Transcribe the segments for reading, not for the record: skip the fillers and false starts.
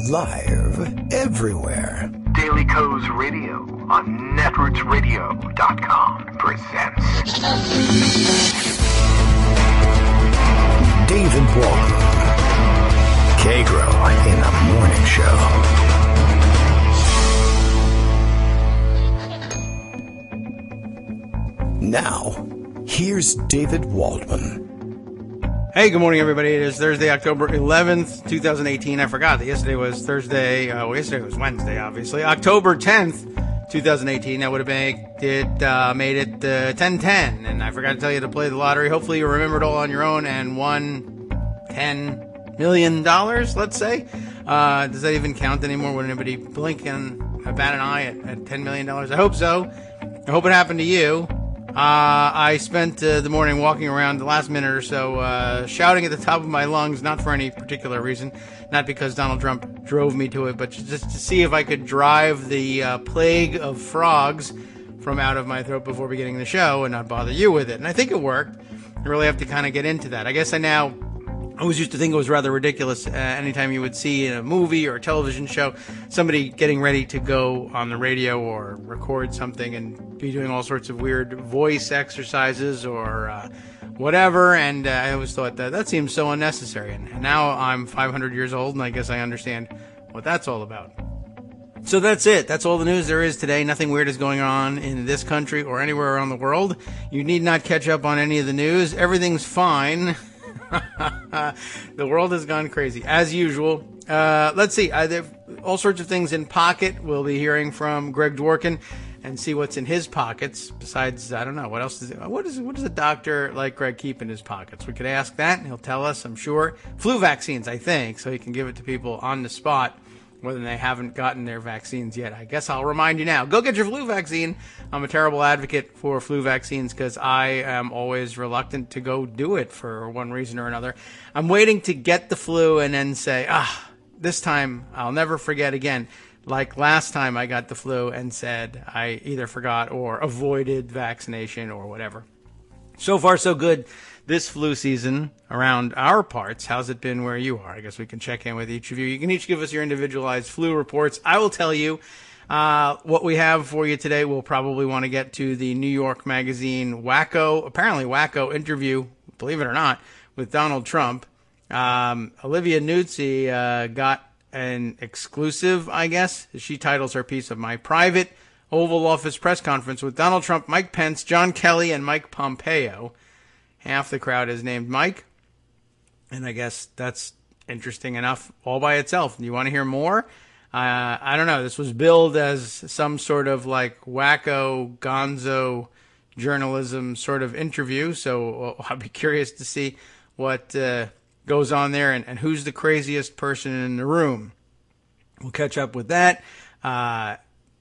Live everywhere. Daily Co's Radio on netrootsradio.com presents David Waldman. Kagro in the Morning Show. Now, here's David Waldman. Hey, good morning, everybody. It is Thursday, October 11th, 2018. I forgot that yesterday was Thursday. Yesterday was Wednesday, obviously. October 10th, 2018. That would have made it 10-10. And I forgot to tell you to play the lottery. Hopefully you remembered all on your own and won $10 million, let's say. Does that even count anymore? Would anybody blink and bat an eye at $10 million? I hope so. I hope it happened to you. I spent the morning walking around the last minute or so, shouting at the top of my lungs, not for any particular reason, not because Donald Trump drove me to it, but just to see if I could drive the plague of frogs from out of my throat before beginning the show and not bother you with it. And I think it worked. I really have to kind of get into that. I guess I always used to think it was rather ridiculous anytime you would see in a movie or a television show somebody getting ready to go on the radio or record something and be doing all sorts of weird voice exercises or whatever. And I always thought that seems so unnecessary. And now I'm 500 years old, and I guess I understand what that's all about. So that's it. That's all the news there is today. Nothing weird is going on in this country or anywhere around the world. You need not catch up on any of the news. Everything's fine. The world has gone crazy, as usual. Let's see. There all sorts of things in pocket. We'll be hearing from Greg Dworkin and see what's in his pockets. Besides, I don't know. What else what does a doctor like Greg keep in his pockets? We could ask that, and he'll tell us, I'm sure. Flu vaccines, I think, so he can give it to people on the spot, whether they haven't gotten their vaccines yet. I guess I'll remind you now. Go get your flu vaccine. I'm a terrible advocate for flu vaccines because I am always reluctant to go do it for one reason or another. I'm waiting to get the flu and then say, this time I'll never forget again. Like last time I got the flu and said I either forgot or avoided vaccination or whatever. So far, so good. This flu season around our parts, how's it been where you are? I guess we can check in with each of you. You can each give us your individualized flu reports. I will tell you what we have for you today. We'll probably want to get to the New York Magazine apparently wacko interview, believe it or not, with Donald Trump. Olivia Nuzzi got an exclusive, I guess. She titles her piece of My Private Oval Office Press Conference with Donald Trump, Mike Pence, John Kelly, and Mike Pompeo. Half the crowd is named Mike, and I guess that's interesting enough all by itself. Do you want to hear more? I don't know. This was billed as some sort of like wacko, gonzo journalism sort of interview, so I'll be curious to see what goes on there and who's the craziest person in the room. We'll catch up with that.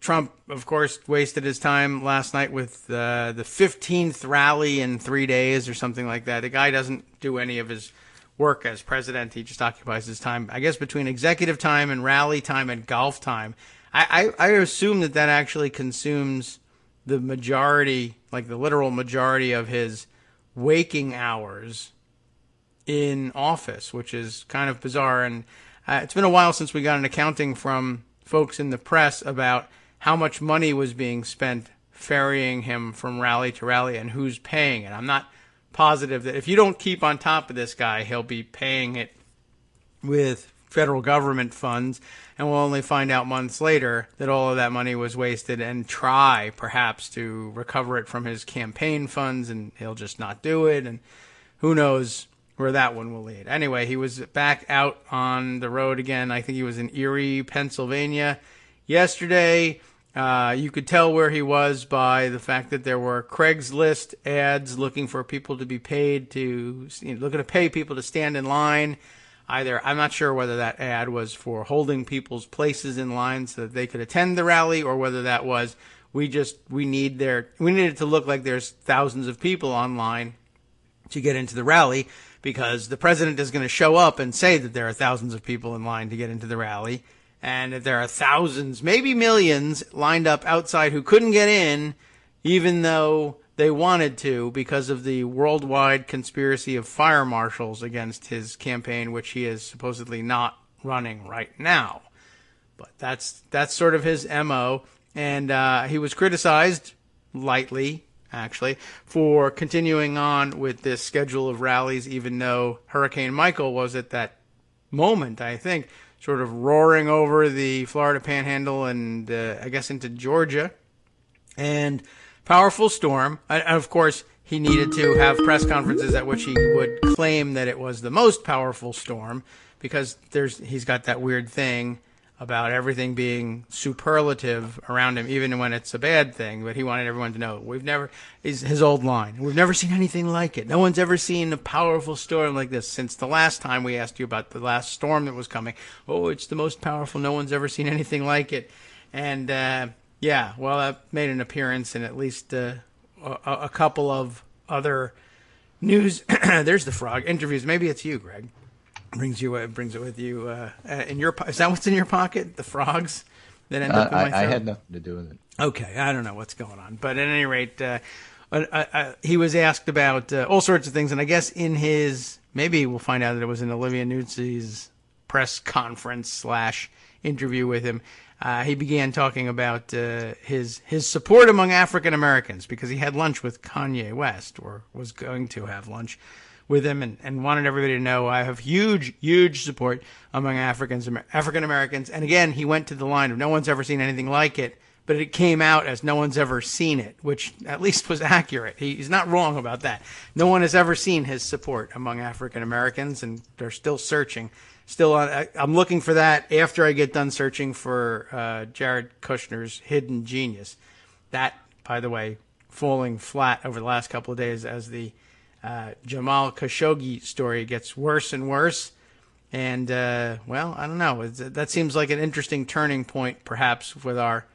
Trump, of course, wasted his time last night with the 15th rally in 3 days or something like that. The guy doesn't do any of his work as president. He just occupies his time, I guess, between executive time and rally time and golf time. I assume that actually consumes the majority, like the literal majority of his waking hours in office, which is kind of bizarre. And it's been a while since we got an accounting from folks in the press about how much money was being spent ferrying him from rally to rally and who's paying it. I'm not positive that if you don't keep on top of this guy, he'll be paying it with federal government funds, and we'll only find out months later that all of that money was wasted and try perhaps to recover it from his campaign funds, and he'll just not do it, and who knows where that one will lead. Anyway, he was back out on the road again. I think he was in Erie, Pennsylvania yesterday. You could tell where he was by the fact that there were Craigslist ads looking for people to be paid looking to pay people to stand in line. I'm not sure whether that ad was for holding people's places in line so that they could attend the rally, or whether that was we need it to look like there's thousands of people online to get into the rally, because the president is going to show up and say that there are thousands of people in line to get into the rally. And if there are thousands, maybe millions, lined up outside who couldn't get in, even though they wanted to, because of the worldwide conspiracy of fire marshals against his campaign, which he is supposedly not running right now. But that's sort of his MO. And he was criticized lightly, actually, for continuing on with this schedule of rallies, even though Hurricane Michael was at that moment, I think, sort of roaring over the Florida Panhandle and I guess into Georgia. And powerful storm. And of course, he needed to have press conferences at which he would claim that it was the most powerful storm, because he's got that weird thing about everything being superlative around him, even when it's a bad thing. But he wanted everyone to know, his old line, we've never seen anything like it. No one's ever seen a powerful storm like this since the last time we asked you about the last storm that was coming. Oh, it's the most powerful. No one's ever seen anything like it. And, that made an appearance in at least a couple of other news. There's the frog interviews. Maybe it's you, Greg. Brings it with you in your. Is that what's in your pocket? The frogs that end up in my throat? I had nothing to do with it. Okay, I don't know what's going on, but at any rate, he was asked about all sorts of things, and I guess in his, maybe we'll find out that it was in Olivia Nuzzi's press conference / interview with him. He began talking about his support among African Americans, because he had lunch with Kanye West, or was going to have lunch with him, and wanted everybody to know I have huge support among African Americans. And again, he went to the line of no one's ever seen anything like it, but it came out as no one's ever seen it, which at least was accurate. He's not wrong about that. No one has ever seen his support among African Americans, and they're still searching. I'm looking for that after I get done searching for Jared Kushner's Hidden Genius. That, by the way, falling flat over the last couple of days as the Jamal Khashoggi story gets worse and worse. And, I don't know. That seems like an interesting turning point, perhaps, with our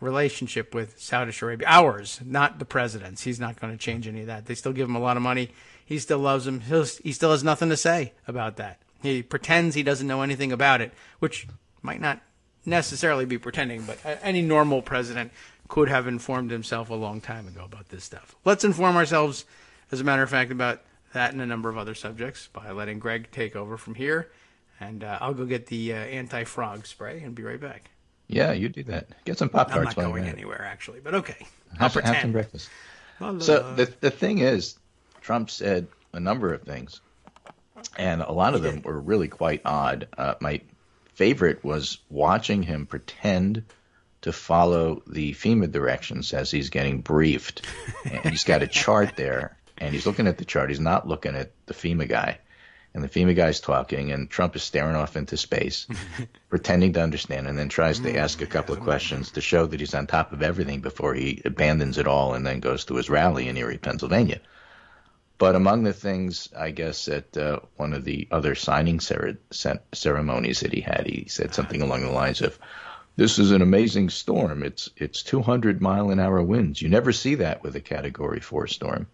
relationship with Saudi Arabia. Ours, not the president's. He's not going to change any of that. They still give him a lot of money. He still loves him. He still has nothing to say about that. He pretends he doesn't know anything about it, which might not necessarily be pretending, but any normal president could have informed himself a long time ago about this stuff. Let's inform ourselves, as a matter of fact, about that and a number of other subjects by letting Greg take over from here. And I'll go get the anti-frog spray and be right back. Yeah, you do that. Get some Pop-Tarts. I'm not going anywhere, actually, but okay. Have some breakfast. So the thing is, Trump said a number of things, and a lot of them were really quite odd. My favorite was watching him pretend to follow the FEMA directions as he's getting briefed. And he's got a chart there, and he's looking at the chart. He's not looking at the FEMA guy. And the FEMA guy's talking, and Trump is staring off into space, pretending to understand, and then tries to ask a couple of questions to show that he's on top of everything before he abandons it all and then goes to his rally in Erie, Pennsylvania. But among the things, I guess, at one of the other signing ceremonies that he said something along the lines of, "This is an amazing storm. It's 200-mile-an-hour winds. You never see that with a Category 4 storm.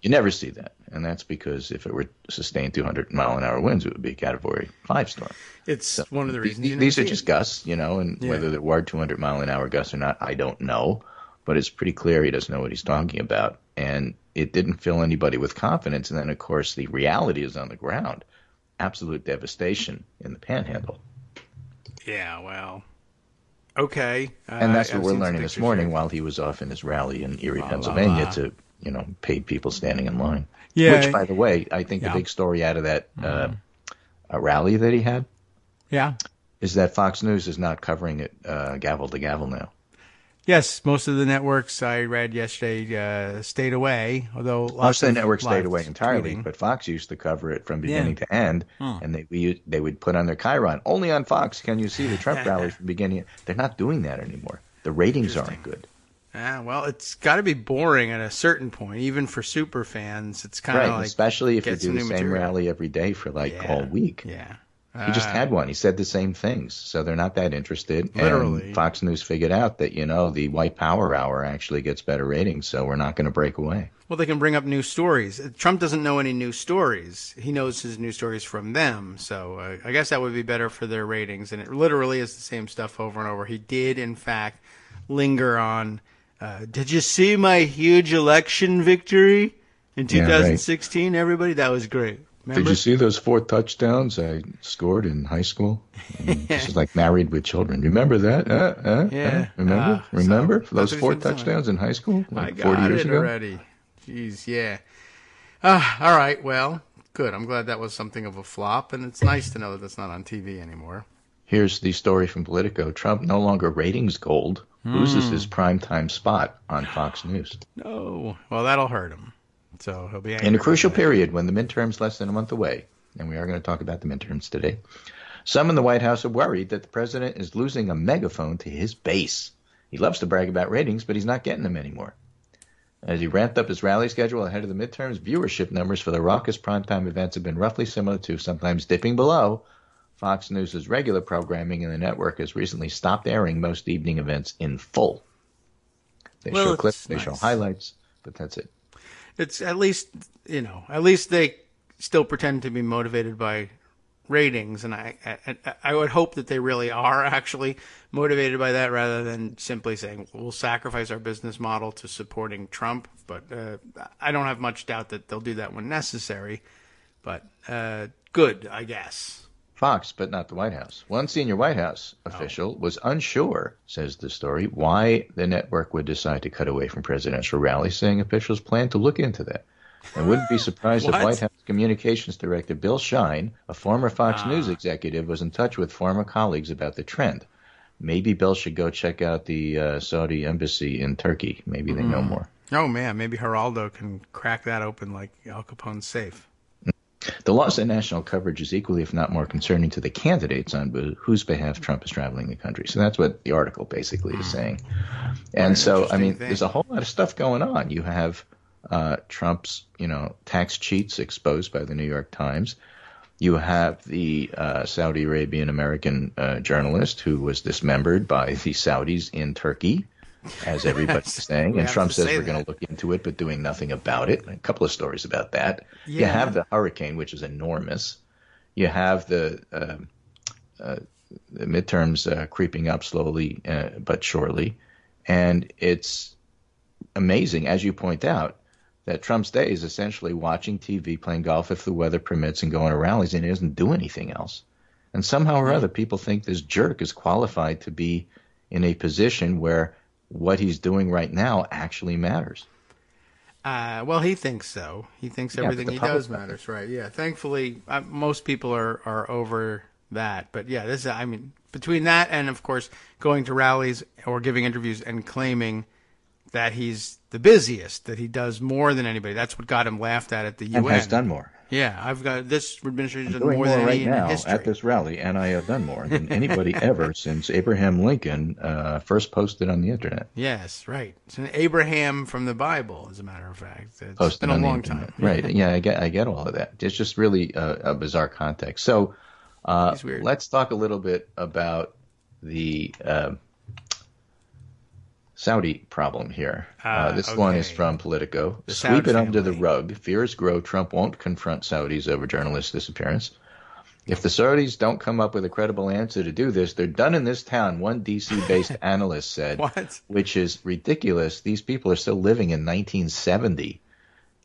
You never see that." And that's because if it were sustained 200-mile-an-hour winds, it would be a Category 5 storm. It's one of the reasons. These are just gusts, and whether there were 200-mile-an-hour gusts or not, I don't know. But it's pretty clear he doesn't know what he's talking about. And it didn't fill anybody with confidence. And then, of course, the reality is on the ground. Absolute devastation in the Panhandle. Yeah, well, okay. And that's what we're learning this morning while he was off in his rally in Erie, Pennsylvania to, paid people standing in line. Yeah. Which, by the way, I think the big story out of that rally that he had is that Fox News is not covering it gavel to gavel now. Yes, most of the networks I read yesterday stayed away, although most of the networks stayed away entirely, but Fox used to cover it from beginning to end, and they would put on their chyron. Only on Fox can you see the Trump rally from beginning. They're not doing that anymore. The ratings aren't good. Well, it's got to be boring at a certain point, even for super fans. It's kind of like, especially if you do the same rally every day for all week. Yeah. He just had one. He said the same things, so they're not that interested. Literally. And Fox News figured out that, the White Power Hour actually gets better ratings, so we're not going to break away. Well, they can bring up new stories. Trump doesn't know any new stories. He knows his new stories from them, so I guess that would be better for their ratings. And it literally is the same stuff over and over. He did, in fact, linger on, did you see my huge election victory in 2016, everybody? That was great. Remember? Did you see those 4 touchdowns I scored in high school? This is like Married with Children. Remember that? Yeah. Remember So those that's 4 what he's been touchdowns in high school? I Like got 40 years it ago? already. Jeez, yeah. All right, well, good. I'm glad that was something of a flop, and it's nice to know that that's not on TV anymore. Here's the story from Politico. Trump no longer ratings gold, loses his primetime spot on Fox News. No. Well, that'll hurt him. So he'll be angry In a crucial about that. period when the midterm's less than a month away, and we are going to talk about the midterms today, some in the White House are worried that the president is losing a megaphone to his base. He loves to brag about ratings, but he's not getting them anymore. As he ramped up his rally schedule ahead of the midterms, viewership numbers for the raucous primetime events have been roughly similar to, sometimes dipping below, Fox News' regular programming, and the network has recently stopped airing most evening events in full. They show clips, they show highlights, but that's it. It's at least they still pretend to be motivated by ratings, and I would hope that they really are actually motivated by that rather than simply saying we'll sacrifice our business model to supporting Trump. But I don't have much doubt that they'll do that when necessary. But good, I guess. Fox, but not the White House. One senior White House official was unsure, says the story, why the network would decide to cut away from presidential rallies, saying officials plan to look into that. And wouldn't be surprised if White House Communications Director Bill Shine, a former Fox News executive, was in touch with former colleagues about the trend. Maybe Bill should go check out the Saudi embassy in Turkey. Maybe they know more. Oh, man, maybe Geraldo can crack that open like Al Capone's safe. The loss of national coverage is equally, if not more, concerning to the candidates on whose behalf Trump is traveling the country. So that's what the article basically is saying. And so, I mean, there's a whole lot of stuff going on. You have Trump's, tax cheats exposed by the New York Times. You have the Saudi Arabian American journalist who was dismembered by the Saudis in Turkey, as everybody's saying. And Trump says we're going to look into it, but doing nothing about it. A couple of stories about that. Yeah. You have the hurricane, which is enormous. You have the midterms creeping up slowly but surely. And it's amazing, as you point out, that Trump's day is essentially watching TV, playing golf if the weather permits, and going to rallies, and he doesn't do anything else. And somehow or other, people think this jerk is qualified to be in a position where what he's doing right now actually matters. Well, he thinks so. He thinks everything he does matters, right? Yeah. Thankfully, most people are over that. But yeah, between that and, of course, going to rallies or giving interviews and claiming that he's the busiest, that he does more than anybody. That's what got him laughed at the UN. And has done more. Yeah, this administration has done more than right any now in history. At this rally, and I have done more than anybody ever since Abraham Lincoln first posted on the internet. Yes, right. It's an Abraham from the Bible, as a matter of fact. It's posted been a long time. Right. Yeah, I get all of that. It's just really a bizarre context. So let's talk a little bit about the Saudi problem here. This one is from Politico. Sweep it under the rug. Fears grow. Trump won't confront Saudis over journalist disappearance. If the Saudis don't come up with a credible answer to do this, they're done in this town, one D.C.-based analyst said, which is ridiculous. These people are still living in 1970,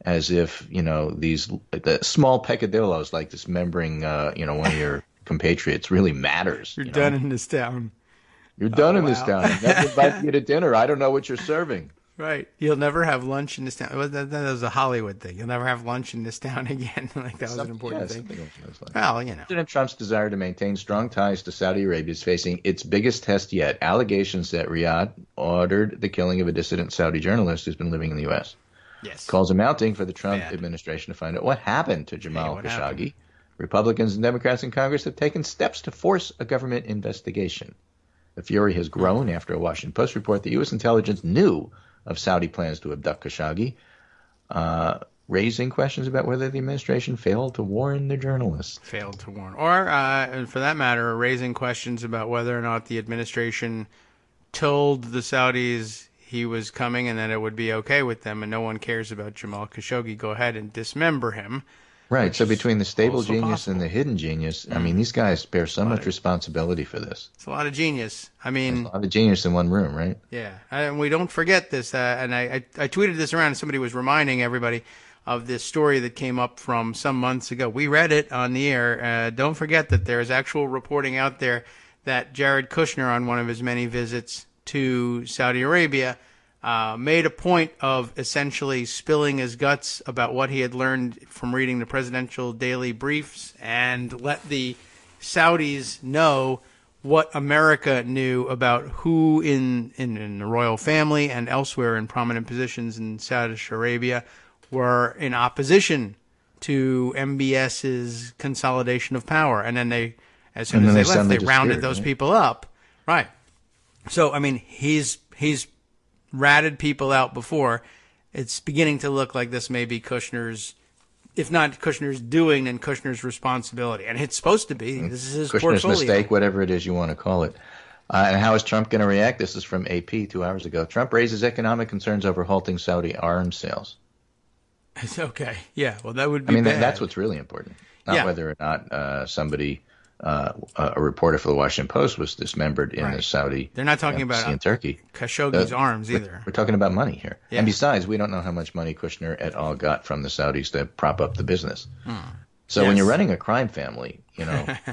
as if, the small peccadillos like dismembering, one of your compatriots really matters. You're done in this town. You're done in this town. I never invite you to dinner. I don't know what you're serving. Right. You'll never have lunch in this town. That was a Hollywood thing. You'll never have lunch in this town again. That was an important thing. Well, President Trump's desire to maintain strong ties to Saudi Arabia is facing its biggest test yet. Allegations that Riyadh ordered the killing of a dissident Saudi journalist who's been living in the U.S. Yes. Calls are mounting for the Trump administration to find out what happened to Jamal Khashoggi. Republicans and Democrats in Congress have taken steps to force a government investigation. The fury has grown after a Washington Post report that U.S. intelligence knew of Saudi plans to abduct Khashoggi, raising questions about whether the administration failed to warn the journalist. Or, for that matter, raising questions about whether or not the administration told the Saudis he was coming and that it would be okay with them, and no one cares about Jamal Khashoggi. Go ahead and dismember him. Right. So between the stable genius and the hidden genius, I mean, these guys bear so much responsibility for this. It's a lot of genius. There's a lot of genius in one room, right? Yeah. And we don't forget this. And I tweeted this around, and somebody was reminding everybody. of this story that came up from some months ago. We read it on the air. Don't forget that there is actual reporting out there that Jared Kushner, on one of his many visits to Saudi Arabia, made a point of essentially spilling his guts about what he had learned from reading the presidential daily briefs and let the Saudis know what America knew about who in the royal family and elsewhere in prominent positions in Saudi Arabia were in opposition to MBS's consolidation of power. And then they, as soon as they left, they rounded those people up. Right. So, I mean, he's ratted people out before. It's beginning to look like this may be Kushner's, if not Kushner's doing, then Kushner's responsibility. And it's supposed to be. This is his Kushner's portfolio. mistake, whatever it is you want to call it. And how is Trump going to react? This is from AP 2 hours ago. Trump raises economic concerns over halting Saudi arms sales. It's okay. Yeah, well, that would be bad. That's what's really important. Not whether or not somebody, a reporter for the Washington Post was dismembered in the Saudi They're not talking about in Turkey. Khashoggi's arms either. We're talking about money here. Yeah. And besides, we don't know how much money Kushner et al. Got from the Saudis to prop up the business. So when you're running a crime family,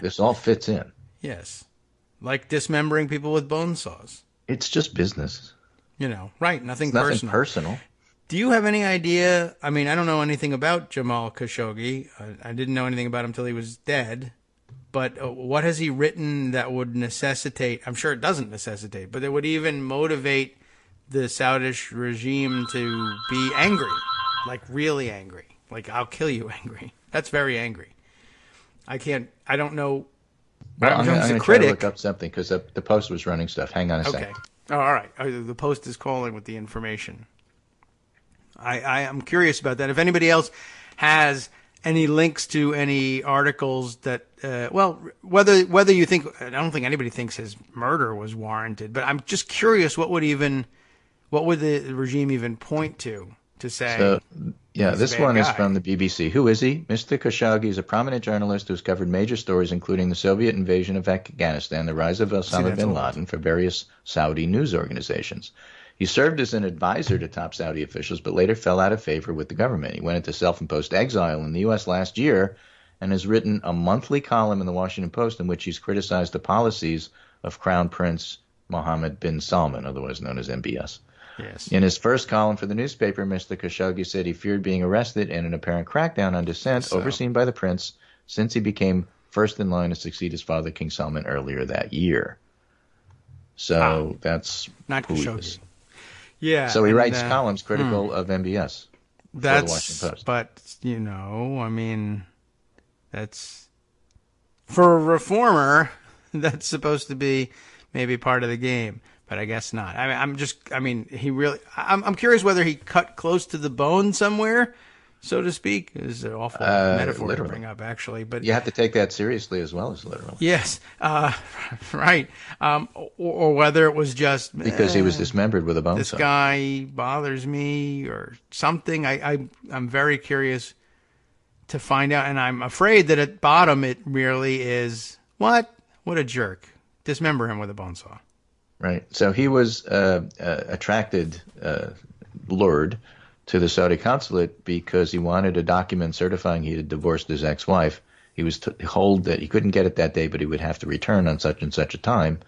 this all fits in. Yes. Like dismembering people with bone saws. It's just business. Right, nothing personal. Do you have any idea? I mean, I don't know anything about Jamal Khashoggi. I didn't know anything about him until he was dead. But what has he written that would necessitate, I'm sure it doesn't necessitate, but it would even motivate the Saudish regime to be angry, like really angry, like I'll kill you angry. That's very angry. I don't know. Well, I'm going to try to look up something because the Post was running stuff. Hang on a second. Oh, all right. The Post is calling with the information. I am curious about that. If anybody else has any links to any articles that, whether you think, I don't think anybody thinks his murder was warranted, but I'm just curious what would the regime even point to say? So, this one is from the BBC. Who is he? Mr. Khashoggi is a prominent journalist who's covered major stories, including the Soviet invasion of Afghanistan, the rise of Osama bin Laden for various Saudi news organizations. He served as an advisor to top Saudi officials, but later fell out of favor with the government. He went into self-imposed exile in the U.S. last year and has written a monthly column in the Washington Post in which he's criticized the policies of Crown Prince Mohammed bin Salman, otherwise known as MBS. Yes. In his first column for the newspaper, Mr. Khashoggi said he feared being arrested in an apparent crackdown on dissent overseen by the prince since he became first in line to succeed his father, King Salman, earlier that year. So that's not who Khashoggi. He is. Yeah. So he writes columns critical of MBS. That's, for the Washington Post. But, I mean, that's, for a reformer, that's supposed to be maybe part of the game, but I guess not. I'm curious whether he cut close to the bone somewhere, so to speak. This is an awful metaphor literally. To bring up, actually. But you have to take that seriously as well as literally. Yes, right. Or whether it was just because he was dismembered with a bone saw. This guy bothers me or something. I'm very curious to find out, and I'm afraid that at bottom it merely is what a jerk. Dismember him with a bone saw. Right. So he was lured to the Saudi consulate because he wanted a document certifying he had divorced his ex-wife. He was told that he couldn't get it that day, but he would have to return on such and such a time.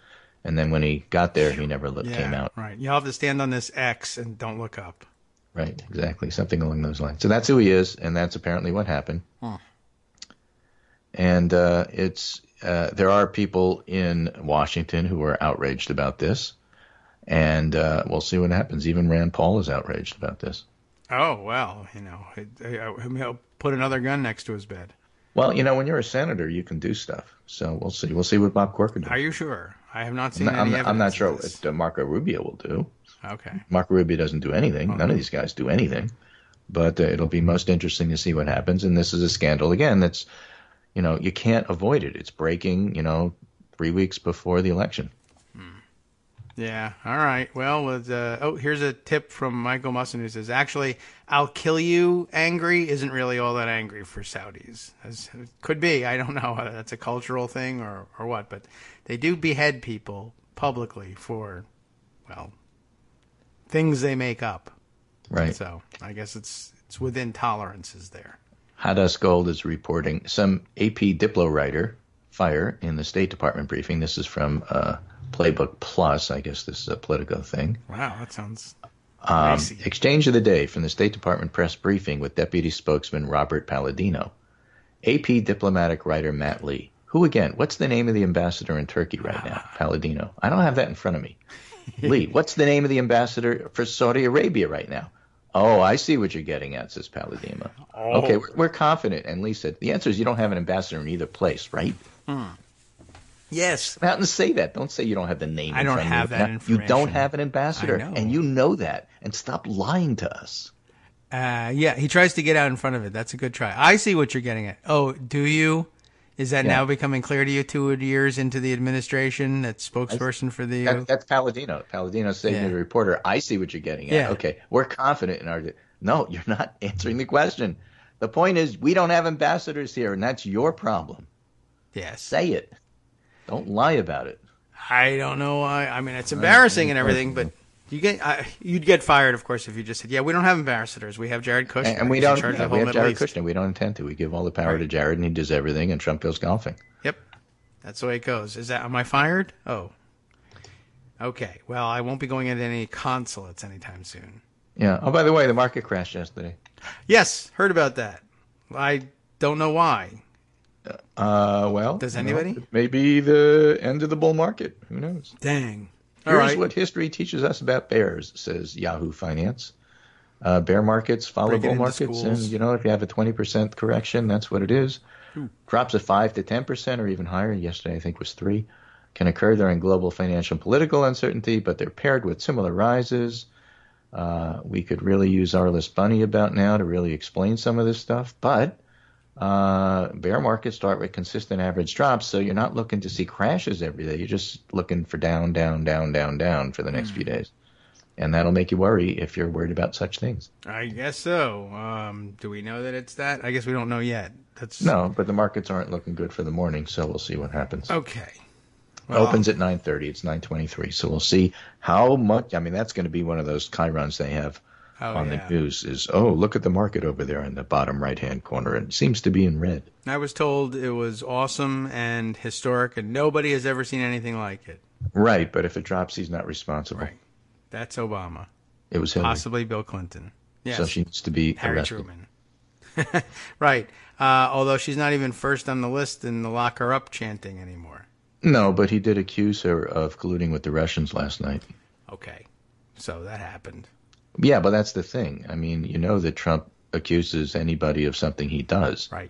And then when he got there, he never came out. Right. You'll have to stand on this X and don't look up. Right. Exactly. Something along those lines. So that's who he is, and that's apparently what happened. And there are people in Washington who are outraged about this, and we'll see what happens. Even Rand Paul is outraged about this. Oh, well, he'll put another gun next to his bed. Well, when you're a senator, you can do stuff. So we'll see. We'll see what Bob Corker does. Are you sure? I have not seen any evidence. I'm not sure what Marco Rubio will do. Okay. Marco Rubio doesn't do anything. None of these guys do anything. But it'll be most interesting to see what happens. And this is a scandal, again, that's, you can't avoid it. It's breaking, 3 weeks before the election. Yeah. All right. Well, here's a tip from Michael Musson who says, actually, I'll kill you angry isn't really all that angry for Saudis. It could be. I don't know whether that's a cultural thing or what, but they do behead people publicly for, things they make up. Right. So I guess it's within tolerances there. Hadas Gold is reporting some AP Diplo writer fire in the State Department briefing. This is from Playbook Plus. I guess this is a Politico thing. Wow, that sounds crazy. Exchange of the day from the State Department press briefing with Deputy Spokesman Robert Palladino. AP diplomatic writer Matt Lee. Who again? What's the name of the ambassador in Turkey right now? Palladino. I don't have that in front of me. Lee, what's the name of the ambassador for Saudi Arabia right now? Oh, I see what you're getting at, says Palladino. Oh. Okay, we're confident. And Lee said, the answer is you don't have an ambassador in either place, right? Yes. Come out and say that. Don't say you don't have the name. I don't have that information. You don't have an ambassador, I know. and you know that. And stop lying to us. Yeah, he tries to get out in front of it. That's a good try. I see what you're getting at. Oh, do you? Is that now becoming clear to you 2 years into the administration? That spokesperson for the... That's Palladino. Palladino saying to the reporter, I see what you're getting at. Yeah. Okay, we're confident in our... No, you're not answering the question. The point is we don't have ambassadors here, and that's your problem. Yes. Say it. Don't lie about it. I don't know why. I mean, it's embarrassing and everything, but you'd get fired, of course, if you just said, "Yeah, we don't have ambassadors. We have Jared Kushner, and we don't. We have Jared Kushner. We don't intend to. We give all the power to Jared, and he does everything, and Trump goes golfing. Yep, that's the way it goes. Am I fired? Oh, okay. Well, I won't be going into any consulates anytime soon. Yeah. Oh, by the way, the market crashed yesterday. Yes, heard about that. I don't know why. Well, does anybody? Maybe the end of the bull market. Who knows? Dang. Here's what history teaches us about bears, says Yahoo Finance. Bear markets follow bull markets, and if you have a 20% correction, that's what it is. Drops of 5 to 10% or even higher, yesterday I think was 3, can occur during global financial and political uncertainty, but they're paired with similar rises. We could really use Arliss Bunny about now to really explain some of this stuff, but bear markets start with consistent average drops, so you're not looking to see crashes every day. You're just looking for down, down, down, down, down for the next few days. And that'll make you worry if you're worried about such things. I guess so. Do we know that it's that? I guess we don't know yet. No, but the markets aren't looking good for the morning, so we'll see what happens. Okay. Well, opens at 9:30. It's 9:23, so we'll see how much. I mean, that's going to be one of those chyrons they have on the news is, look at the market over there in the bottom right-hand corner. It seems to be in red. I was told it was awesome and historic, and nobody has ever seen anything like it. Right, but if it drops, he's not responsible. Right. That's Obama. It was Hillary. Possibly Bill Clinton. Yes. So she needs to be Harry arrested. Truman. Right. Although she's not even first on the list in the lock her up chanting anymore. No, but he did accuse her of colluding with the Russians last night. Okay. So that happened. Yeah, but that's the thing. I mean, you know that Trump accuses anybody of something he does. Right.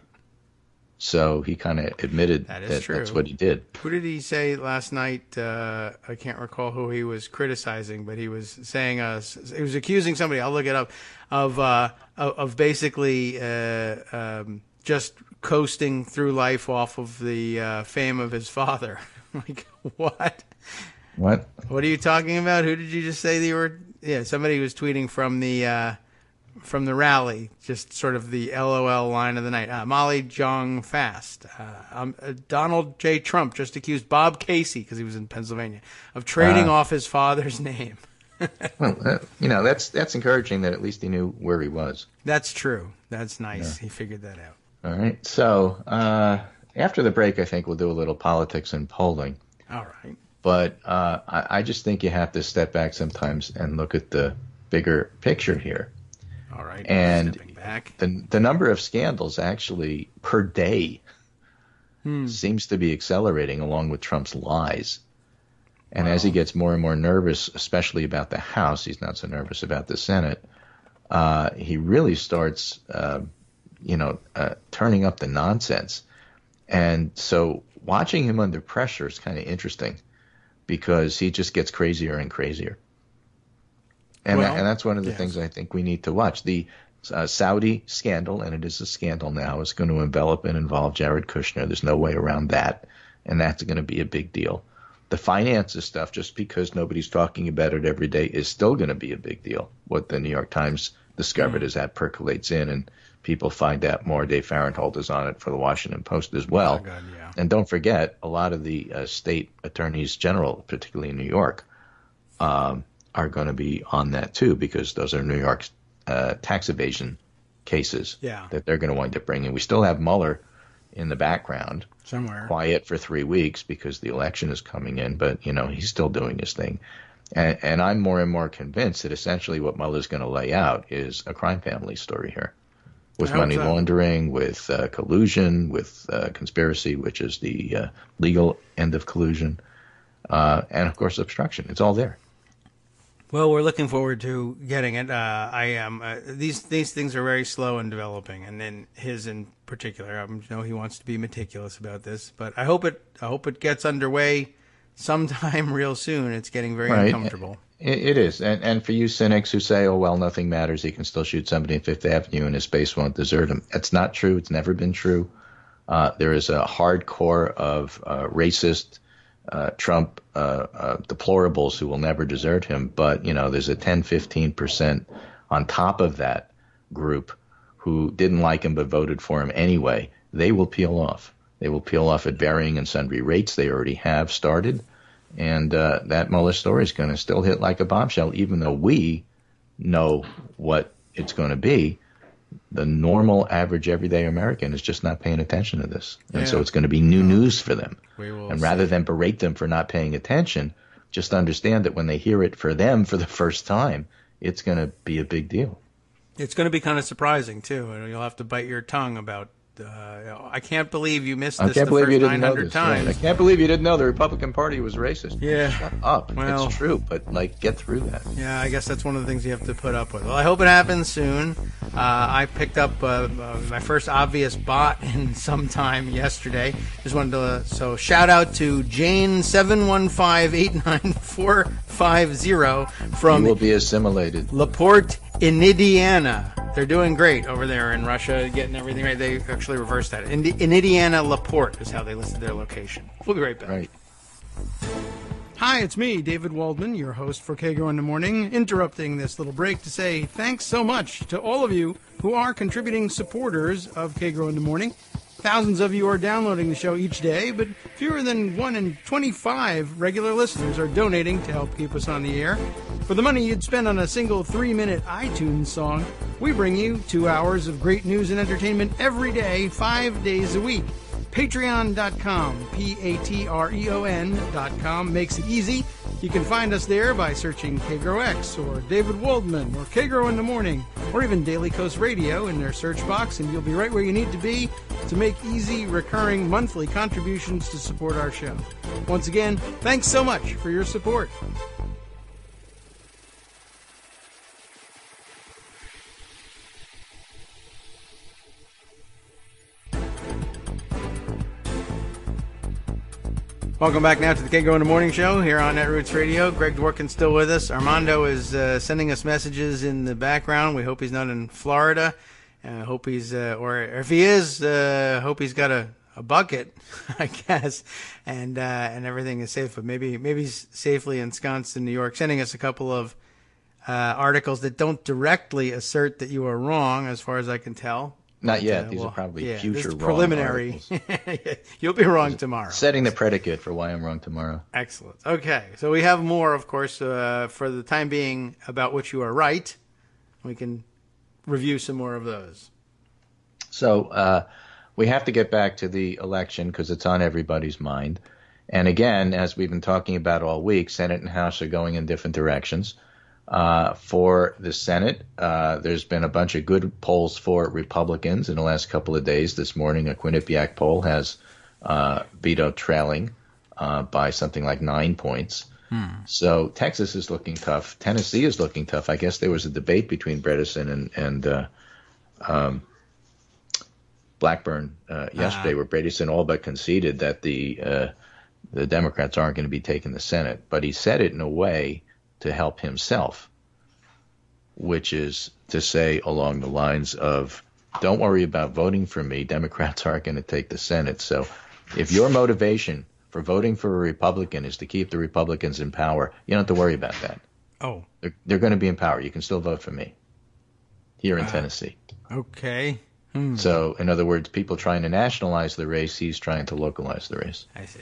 So he kind of admitted that that's what he did. Who did he say last night? I can't recall who he was criticizing, but he was saying he was accusing somebody. I'll look it up of basically just coasting through life off of the fame of his father. Like what? What? What are you talking about? Who did you just say they were? Yeah, somebody was tweeting from the rally, just sort of the LOL line of the night. Molly Jong Fast. Donald J. Trump just accused Bob Casey, because he was in Pennsylvania, of trading off his father's name. Well, that's encouraging that at least he knew where he was. That's true. That's nice. Yeah. He figured that out. All right. So after the break, I think we'll do a little politics and polling. All right. But I just think you have to step back sometimes and look at the bigger picture here. All right. And stepping back. The number of scandals actually per day seems to be accelerating along with Trump's lies. And as he gets more and more nervous, especially about the House, he's not so nervous about the Senate, he really starts, turning up the nonsense. And so watching him under pressure is kind of interesting because he just gets crazier and crazier. And that's one of the things I think we need to watch. The Saudi scandal, and it is a scandal now, is going to envelop and involve Jared Kushner. There's no way around that. And that's going to be a big deal. The finances stuff, just because nobody's talking about it every day, is still going to be a big deal. What the New York Times discovered as that percolates in and people find out more. Dave Farenthold is on it for the Washington Post as well. Oh, God, yeah. And don't forget, a lot of the state attorneys general, particularly in New York, are going to be on that too, because those are New York's tax evasion cases Yeah. that they're going to wind up bringing. We still have Mueller in the background, somewhere quiet for 3 weeks because the election is coming in, but he's still doing his thing. And I'm more and more convinced that essentially what Mueller's going to lay out is a crime family story here, with money laundering, with collusion, with conspiracy, which is the legal end of collusion, and of course obstruction. It's all there. Well, we're looking forward to getting it. I am. These things are very slow in developing, and then his in particular. I know he wants to be meticulous about this, but I hope it gets underway sometime real soon. It's getting very uncomfortable. It is, and for you cynics who say, "Oh well, nothing matters. He can still shoot somebody in Fifth Avenue, and his base won't desert him." That's not true. It's never been true. There is a hardcore of racist Trump deplorables who will never desert him, but there's a 10-15% on top of that group who didn't like him but voted for him anyway. They will peel off. They will peel off at varying and sundry rates. They already have started, and that Mueller story is going to still hit like a bombshell, even though we know what it's going to be. The normal, average, everyday American is just not paying attention to this. And so it's going to be new news for them. And rather than berate them for not paying attention, just understand that when they hear it for them for the first time, it's going to be a big deal. It's going to be kind of surprising, too. You'll have to bite your tongue about, I can't believe you missed this the first 900 times. Right. I can't believe you didn't know the Republican Party was racist. Yeah. Shut up. Well, it's true, but, get through that. Yeah, I guess that's one of the things you have to put up with. Well, I hope it happens soon. I picked up my first obvious bot in some time yesterday. Just wanted to, so shout out to Jane7158945 from You will be assimilated. LaPorte in Indiana. They're doing great over there in Russia, getting everything right. They actually reversed that. In Indiana, LaPorte is how they listed their location. We'll be right back. Right. Hi, it's me, David Waldman, your host for Kagro in the Morning, interrupting this little break to say thanks so much to all of you who are contributing supporters of Kagro in the Morning. Thousands of you are downloading the show each day, but fewer than 1 in 25 regular listeners are donating to help keep us on the air. For the money you'd spend on a single 3-minute iTunes song, we bring you 2 hours of great news and entertainment every day, 5 days a week. Patreon.com, Patreon.com makes it easy. You can find us there by searching KagroX or David Waldman or Kagro in the Morning or even Daily Coast Radio in their search box, and you'll be right where you need to be to make easy, recurring monthly contributions to support our show. Once again, thanks so much for your support. Welcome back now to the Kagro in the Morning Show here on Netroots Radio. Greg Dworkin's still with us. Armando is sending us messages in the background. We hope he's not in Florida. Hope he's, or if he is, hope he's got a bucket, I guess, and everything is safe. But maybe he's safely ensconced in New York. Sending us a couple of articles that don't directly assert that you are wrong, as far as I can tell. Not yet. These are probably future wrong preliminary. You'll be wrong tomorrow. Setting the predicate for why I'm wrong tomorrow. Excellent. Okay. So we have more, of course, for the time being about which you are right. We can review some more of those. So we have to get back to the election because it's on everybody's mind. And again, as we've been talking about all week, Senate and House are going in different directions. For the Senate, there's been a bunch of good polls for Republicans in the last couple of days. This morning, a Quinnipiac poll has Beto trailing by something like 9 points. So Texas is looking tough. Tennessee is looking tough. I guess there was a debate between Bredesen and Blackburn yesterday where Bredesen all but conceded that the Democrats aren't going to be taking the Senate. But he said it in a way to help himself, which is to say along the lines of, don't worry about voting for me. Democrats aren't going to take the Senate. So if your motivation for voting for a Republican is to keep the Republicans in power, you don't have to worry about that. Oh. They're going to be in power. You can still vote for me here in Tennessee. Okay. So, in other words, people trying to nationalize the race, he's trying to localize the race. I see.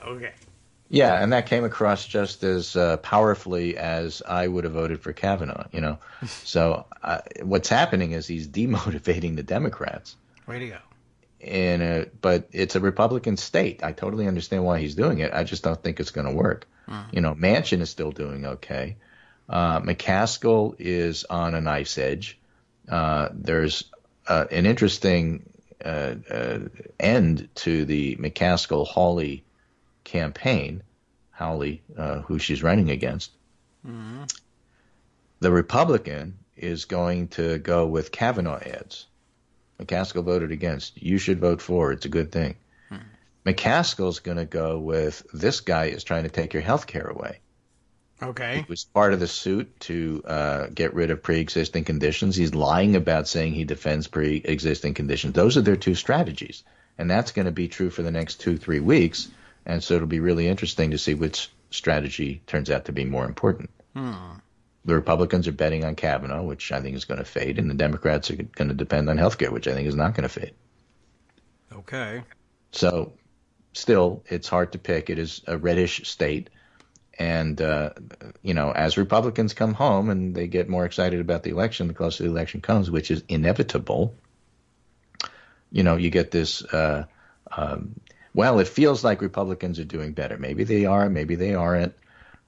Okay. Yeah, and that came across just as powerfully as I would have voted for Kavanaugh, you know. So what's happening is he's demotivating the Democrats. Way to go. But it's a Republican state. I totally understand why he's doing it. I just don't think it's going to work. You know, Manchin is still doing okay. McCaskill is on a knife's edge. There's an interesting end to the McCaskill-Hawley campaign. Hawley, who she's running against. Mm-hmm. The Republican is going to go with Kavanaugh ads. McCaskill voted against. You should vote for. It's a good thing. McCaskill's going to go with, this guy is trying to take your health care away. Okay. It was part of the suit to get rid of pre-existing conditions. He's lying about saying he defends pre-existing conditions. Those are their two strategies. And that's going to be true for the next 2-3 weeks. And so it'll be really interesting to see which strategy turns out to be more important. The Republicans are betting on Kavanaugh, which I think is going to fade, and the Democrats are going to depend on health care, which I think is not going to fade. Okay. So still, it's hard to pick. It is a reddish state. And, you know, as Republicans come home and they get more excited about the election, the closer the election comes, which is inevitable, you know, you get this well, it feels like Republicans are doing better. Maybe they are, maybe they aren't.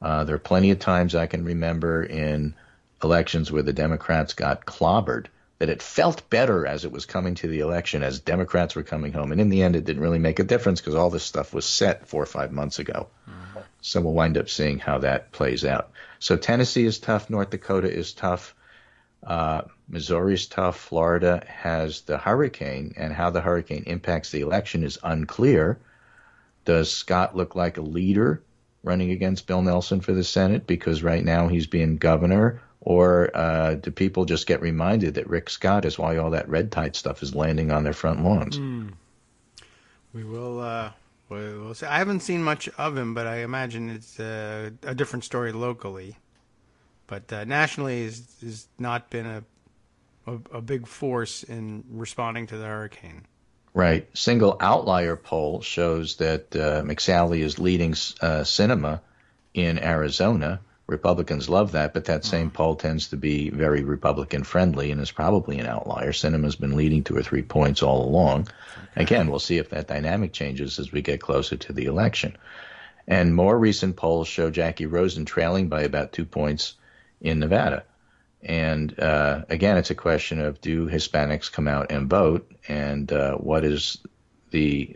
There are plenty of times I can remember in elections where the Democrats got clobbered, that it felt better as it was coming to the election, as Democrats were coming home. And in the end, it didn't really make a difference because all this stuff was set 4 or 5 months ago. Mm-hmm. So we'll wind up seeing how that plays out. So Tennessee is tough. North Dakota is tough. Missouri is tough. Florida has the hurricane, and how the hurricane impacts the election is unclear. Does Scott look like a leader running against Bill Nelson for the Senate because right now he's being governor, or do people just get reminded that Rick Scott is why all that red tide stuff is landing on their front lawns? We will we'll see. I haven't seen much of him, but I imagine it's a different story locally. But nationally, has not been a big force in responding to the hurricane. Right. Single outlier poll shows that McSally is leading Sinema in Arizona. Republicans love that, but that same poll tends to be very Republican friendly and is probably an outlier. Sinema's been leading 2 or 3 points all along. Okay. Again, we'll see if that dynamic changes as we get closer to the election. And more recent polls show Jackie Rosen trailing by about 2 points in Nevada. And again, it's a question of, do Hispanics come out and vote, and what is the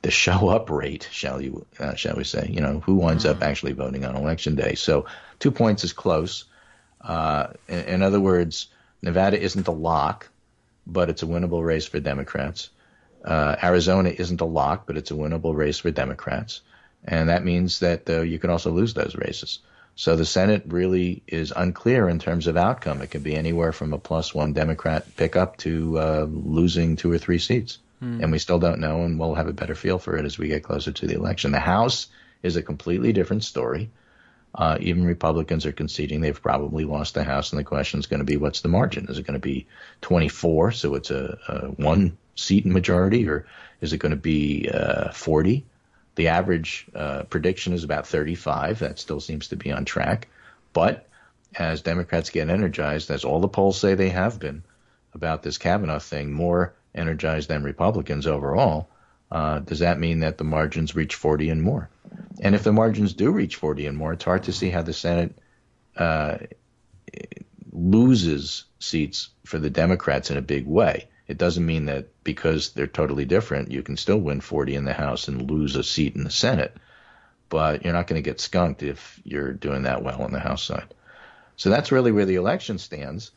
show up rate, shall we say? You know, who winds up actually voting on Election Day? So 2 points is close. In other words, Nevada isn't a lock, but it's a winnable race for Democrats. Arizona isn't a lock, but it's a winnable race for Democrats, and that means that you can also lose those races. So the Senate really is unclear in terms of outcome. It could be anywhere from a +1 Democrat pickup to losing 2 or 3 seats. And we still don't know, and we'll have a better feel for it as we get closer to the election. The House is a completely different story. Even Republicans are conceding they've probably lost the House, and the question is going to be, what's the margin? Is it going to be 24, so it's a 1-seat majority, or is it going to be 40? The average prediction is about 35. That still seems to be on track. But as Democrats get energized, as all the polls say they have been about this Kavanaugh thing, more energized than Republicans overall, does that mean that the margins reach 40 and more? And if the margins do reach 40 and more, it's hard to see how the Senate loses seats for the Democrats in a big way. It doesn't mean that because they're totally different, you can still win 40 in the House and lose a seat in the Senate. But you're not going to get skunked if you're doing that well on the House side. So that's really where the election stands.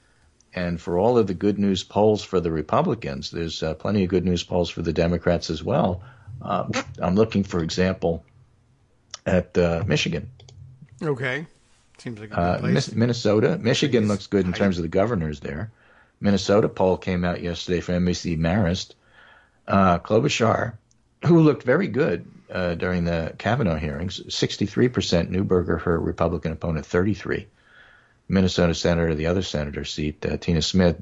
And for all of the good news polls for the Republicans, there's plenty of good news polls for the Democrats as well. I'm looking, for example, at Michigan. Okay. Seems like a good place. Minnesota. Michigan looks good in terms of the governors there. Minnesota poll came out yesterday from NBC Marist. Klobuchar, who looked very good during the Kavanaugh hearings, 63%. Neuberger, her Republican opponent, 33%. Minnesota Senator, the other senator seat, Tina Smith,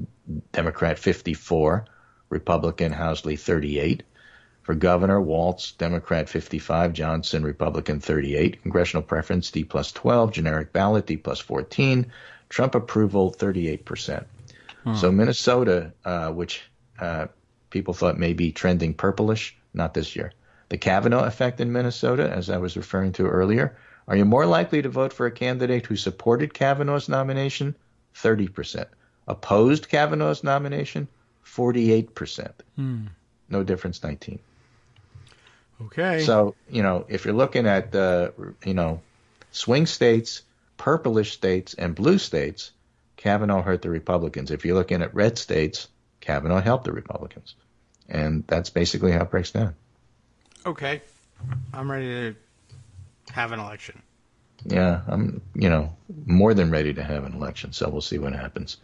Democrat, 54%. Republican Housley, 38%. For governor, Waltz, Democrat 55, Johnson, Republican 38. Congressional preference, D plus 12. Generic ballot, D plus 14. Trump approval, 38%. So Minnesota, which people thought may be trending purplish, not this year. The Kavanaugh effect in Minnesota, as I was referring to earlier. Are you more likely to vote for a candidate who supported Kavanaugh's nomination? 30%. Opposed Kavanaugh's nomination? 48%. No difference, 19. Okay. So, if you're looking at, swing states, purplish states, and blue states, Kavanaugh hurt the Republicans. If you're looking at red states, Kavanaugh helped the Republicans. And that's basically how it breaks down. Okay. I'm ready to have an election. Yeah, I'm, more than ready to have an election, so we'll see what happens.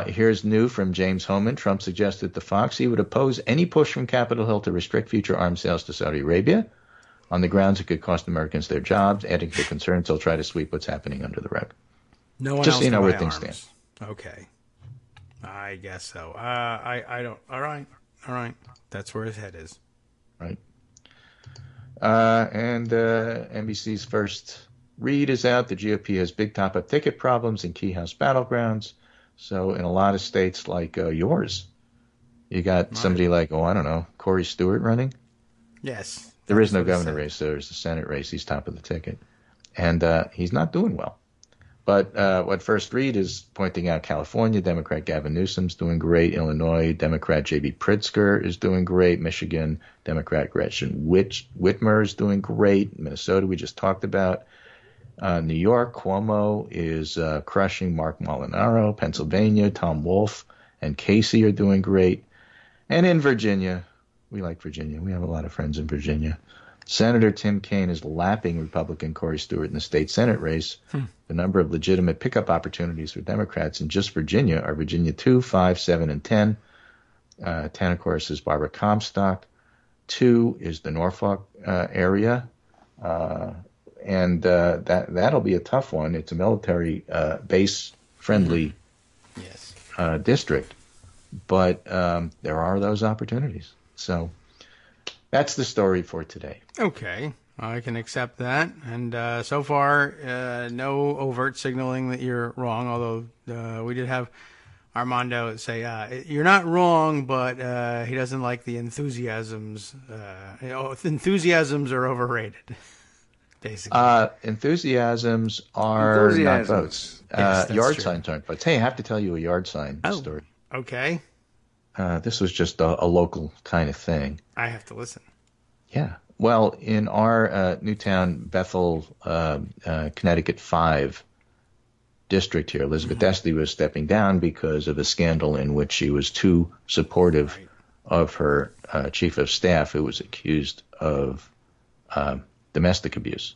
Here's new from James Hohmann. Trump suggested to Fox he would oppose any push from Capitol Hill to restrict future arms sales to Saudi Arabia on the grounds it could cost Americans their jobs, adding to concerns he'll try to sweep what's happening under the rug. No one Just else so you know can where buy things arms. stand. Okay. I guess so. I don't. All right. That's where his head is. Right. And NBC's first read is out. The GOP has big top-up ticket problems in key House battlegrounds. So in a lot of states like yours, you got somebody like, Corey Stewart running. Yes. There is no governor race. There's the Senate race. He's top of the ticket. And he's not doing well. But what First Read is pointing out, California, Democrat Gavin Newsom's doing great. Illinois, Democrat J.B. Pritzker is doing great. Michigan, Democrat Gretchen Whitmer is doing great. Minnesota, we just talked about. New York, Cuomo is crushing Mark Molinaro. Pennsylvania, Tom Wolf and Casey are doing great. And in Virginia, we like Virginia. We have a lot of friends in Virginia. Senator Tim Kaine is lapping Republican Corey Stewart in the state Senate race. The number of legitimate pickup opportunities for Democrats in just Virginia are Virginia 2, 5, 7, and 10. 10, of course, is Barbara Comstock. 2 is the Norfolk area. And that'll be a tough one. It's a military base-friendly district. But there are those opportunities. So that's the story for today. Okay. I can accept that. And so far, no overt signaling that you're wrong, although we did have Armando say, you're not wrong, but he doesn't like the enthusiasms. Enthusiasms are overrated, basically. Enthusiasms are not votes. Yes, yard true. signs aren't votes. Hey, I have to tell you a yard sign story. Okay. This was just a local kind of thing. I have to listen. Yeah. Well, in our Newtown, Bethel, Connecticut 5 district here, Elizabeth Esty was stepping down because of a scandal in which she was too supportive of her chief of staff, who was accused of domestic abuse.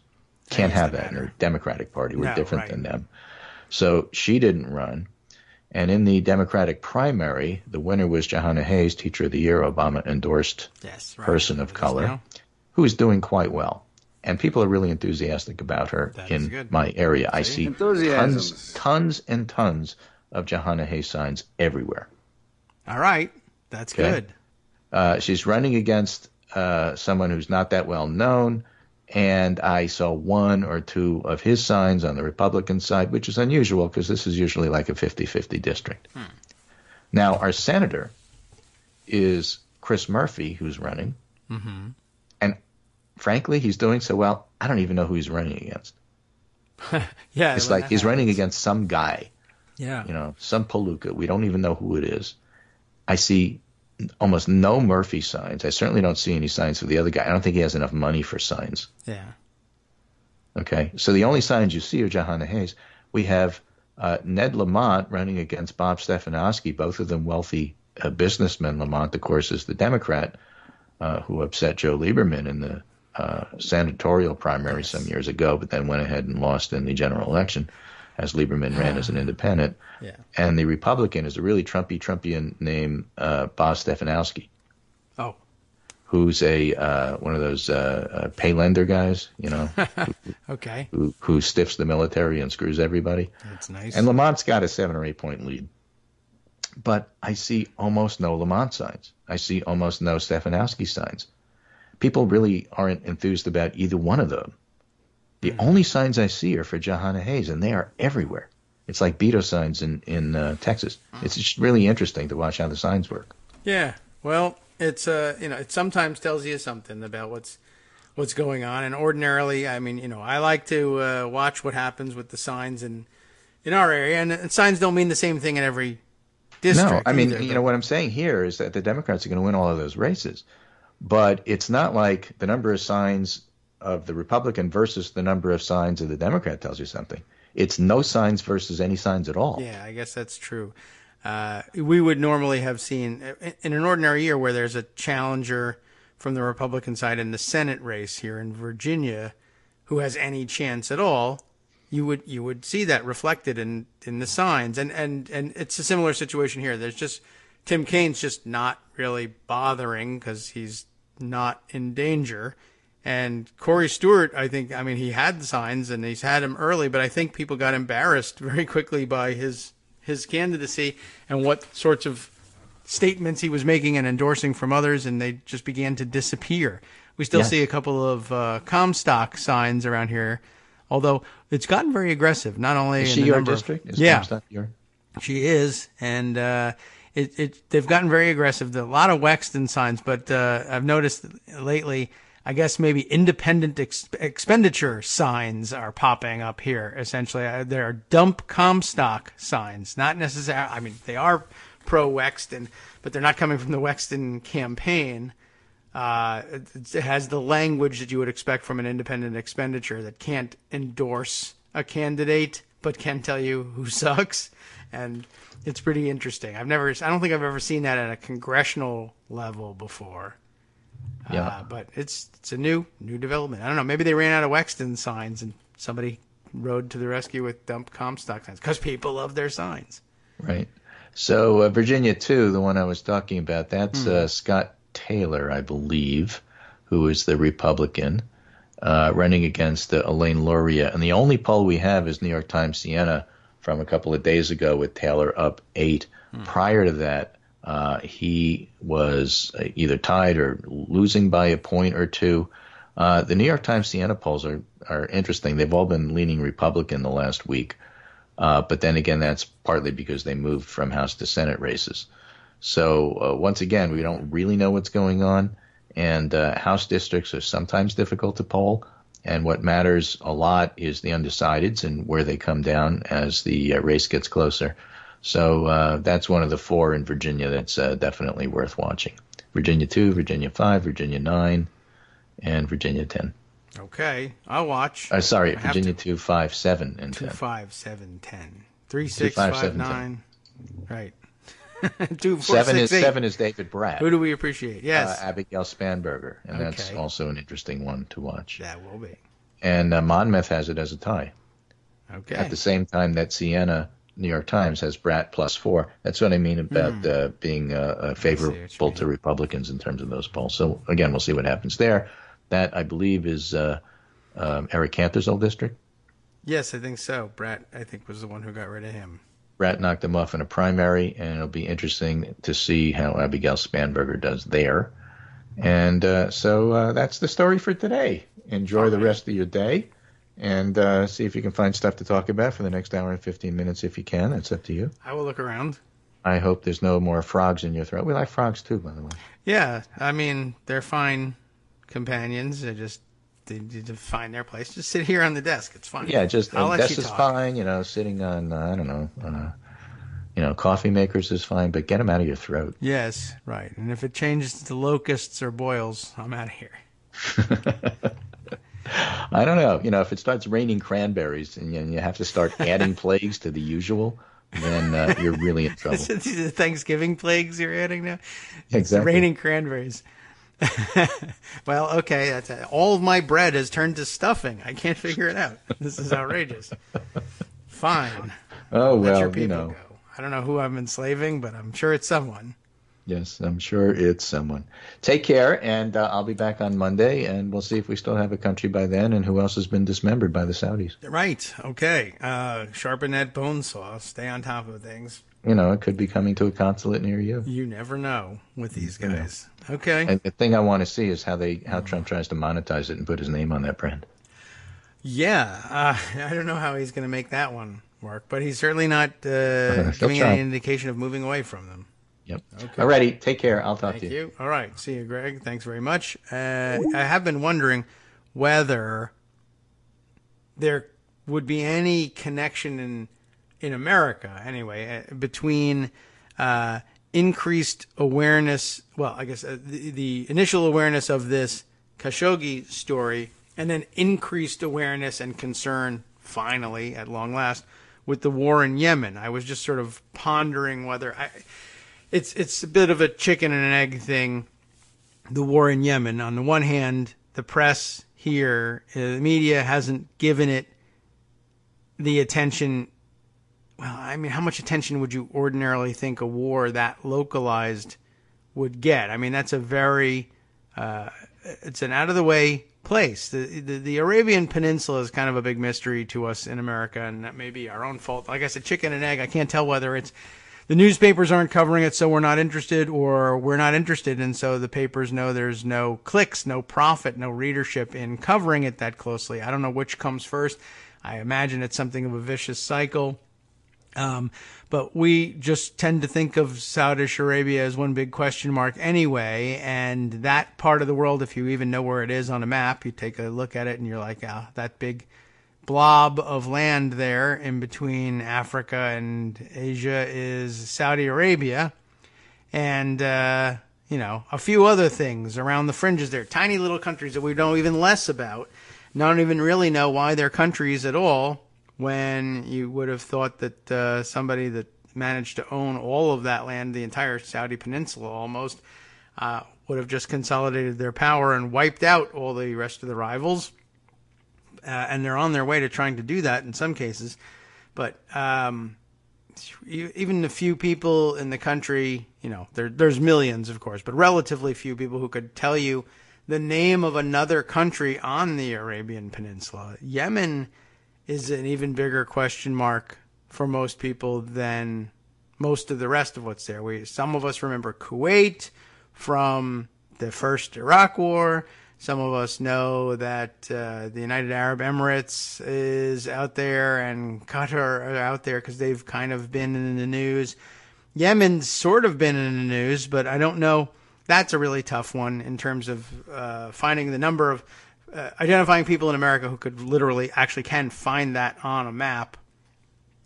Can't have that in her Democratic Party. We're different than them. So she didn't run. And in the Democratic primary, the winner was Johanna Hayes, Teacher of the Year, Obama-endorsed person of color, who is doing quite well. And people are really enthusiastic about her in my area. I see tons and tons of Johanna Hayes signs everywhere. All right. That's good. She's running against someone who's not that well known. And I saw 1 or 2 of his signs on the Republican side, which is unusual because this is usually like a 50-50 district. Now, our senator is Chris Murphy, who's running. And frankly, he's doing so well, I don't even know who he's running against. It's like he's running against some guy. Some palooka. We don't even know who it is. I see almost no Murphy signs. I certainly don't see any signs for the other guy. I don't think he has enough money for signs. Okay, so the only signs you see are Johanna Hayes. We have Ned Lamont running against Bob Stefanowski, both of them wealthy businessmen. Lamont, of course, is the Democrat who upset Joe Lieberman in the senatorial primary some years ago, but then went ahead and lost in the general election as Lieberman ran as an independent. And the Republican is a really Trumpian named Bob Stefanowski. Who's a one of those pay lender guys, who stiffs the military and screws everybody. That's nice. And Lamont's got a 7 or 8 point lead. But I see almost no Lamont signs. I see almost no Stefanowski signs. People really aren't enthused about either one of them. The only signs I see are for Jahana Hayes, and they are everywhere. It's like Beto signs in Texas. It's just really interesting to watch how the signs work. Yeah, well, it's it sometimes tells you something about what's going on. And ordinarily, I mean, I like to watch what happens with the signs in our area, and signs don't mean the same thing in every district. No, I mean, either, what I'm saying here is that the Democrats are going to win all of those races, but it's not like the number of signs of the Republican versus the number of signs of the Democrat tells you something. It's no signs versus any signs at all. Yeah, I guess that's true. We would normally have seen, in an ordinary year where there's a challenger from the Republican side in the Senate race here in Virginia who has any chance at all, you would see that reflected in the signs. And it's a similar situation here. There's just Tim Kaine's just not really bothering because he's not in danger. And Corey Stewart, I mean, he had the signs and he's had them early, but I think people got embarrassed very quickly by his candidacy and what sorts of statements he was making and endorsing from others, and they just began to disappear. We still see a couple of Comstock signs around here, although it's gotten very aggressive. Not only is in she the your number district? Is yeah, Comstock your? She is, and they've gotten very aggressive. A lot of Wexton signs, but I've noticed lately, I guess maybe independent expenditure signs are popping up here. Essentially, there are dump Comstock signs, not necessarily. I mean, they are pro Wexton, but they're not coming from the Wexton campaign. It has the language that you would expect from an independent expenditure that can't endorse a candidate, but can tell you who sucks. And it's pretty interesting. I don't think I've ever seen that at a congressional level before. Yeah. But it's a new development. I don't know. Maybe they ran out of Wexton signs and somebody rode to the rescue with dump Comstock signs because people love their signs. Right. So Virginia 2, the one I was talking about, that's Scott Taylor, I believe, who is the Republican, running against Elaine Luria. And the only poll we have is New York Times Siena from a couple of days ago with Taylor up 8. Prior to that, he was either tied or losing by a point or two. The New York Times Siena polls are interesting. They've all been leaning Republican the last week. But then again, that's partly because they moved from House to Senate races. So once again, we don't really know what's going on. And House districts are sometimes difficult to poll. And what matters a lot is the undecideds and where they come down as the race gets closer. So that's one of the 4 in Virginia that's definitely worth watching. Virginia 2, Virginia 5, Virginia 9, and Virginia 10. Okay, I'll watch. Sorry, Virginia 2, 5, 7, and 2, 10. 5, 7, 10. 3, 6, 5, 9. Right. 2, 4, 7 6, is 8. 7 is David Bratt. Who do we appreciate? Yes. Abigail Spanberger, and that's Okay. also an interesting one to watch. That will be. And Monmouth has it as a tie. Okay. At the same time that Siena, New York Times, has Bratt +4. That's what I mean about being favorable to Republicans in terms of those polls. So, again, we'll see what happens there. That, I believe, is Eric Cantor's old district. Yes, I think so. Bratt, I think, was the one who got rid of him. Bratt knocked him off in a primary, and it'll be interesting to see how Abigail Spanberger does there. And so that's the story for today. Enjoy the rest of your day, and see if you can find stuff to talk about for the next hour and 15 minutes if you can. That's up to you. I will look around. I hope there's no more frogs in your throat. We like frogs, too, by the way. Yeah, I mean, they're fine companions. They need to find their place. Just sit here on the desk. It's fine. Yeah, just I'll let desk you is talk. fine. Sitting on, I don't know, coffee makers is fine, but get them out of your throat. Yes, right. And if it changes to locusts or boils, I'm out of here. I don't know. If it starts raining cranberries and you have to start adding plagues to the usual, then you're really in trouble. These are the Thanksgiving plagues you're adding now? Exactly. It's raining cranberries. Well, okay. That's it. All of my bread has turned to stuffing. I can't figure it out. This is outrageous. Fine. Oh, Let well, your people go. I don't know who I'm enslaving, but I'm sure it's someone. Yes, I'm sure it's someone. Take care, and I'll be back on Monday, and we'll see if we still have a country by then and who else has been dismembered by the Saudis. Right. Okay. Sharpen that bone saw. Stay on top of things. it could be coming to a consulate near you. You never know with these guys. Okay. And the thing I want to see is how Trump tries to monetize it and put his name on that brand. Yeah, I don't know how he's going to make that one work, but he's certainly not giving any indication of moving away from them. Yep. Okay. Alrighty, take care. I'll talk to you. Thank you. All right. See you, Greg. Thanks very much. I have been wondering whether there would be any connection in America, anyway, between increased awareness. Well, I guess the initial awareness of this Khashoggi story, and then increased awareness and concern, finally, at long last, with the war in Yemen. I was just sort of pondering whether it's a bit of a chicken and an egg thing, the war in Yemen. On the one hand, the press here, the media hasn't given it the attention. Well, I mean, how much attention would you ordinarily think a war that localized would get? I mean, that's a very, it's an out-of-the-way place. The Arabian Peninsula is kind of a big mystery to us in America, and that may be our own fault. Like I said, chicken and egg. I can't tell whether it's the newspapers aren't covering it, so we're not interested, or we're not interested, and so the papers know there's no clicks, no profit, no readership in covering it that closely. I don't know which comes first. I imagine it's something of a vicious cycle. But we just tend to think of Saudi Arabia as one big question mark anyway, and that part of the world, if you even know where it is on a map, you take a look at it and you're like, that big blob of land there in between Africa and Asia is Saudi Arabia, and a few other things around the fringes there, tiny little countries that we know even less about, don't even really know why they're countries at all, when you would have thought that somebody that managed to own all of that land, the entire Saudi peninsula almost, would have just consolidated their power and wiped out all the rest of the rivals. And they're on their way to trying to do that in some cases. But even the few people in the country, there's millions, of course, but relatively few people who could tell you the name of another country on the Arabian Peninsula. Yemen is an even bigger question mark for most people than most of the rest of what's there. Some of us remember Kuwait from the first Iraq War. Some of us know that the United Arab Emirates is out there and Qatar are out there because they've kind of been in the news. Yemen's sort of been in the news, but I don't know. That's a really tough one in terms of finding the number of identifying people in America who could literally actually can find that on a map,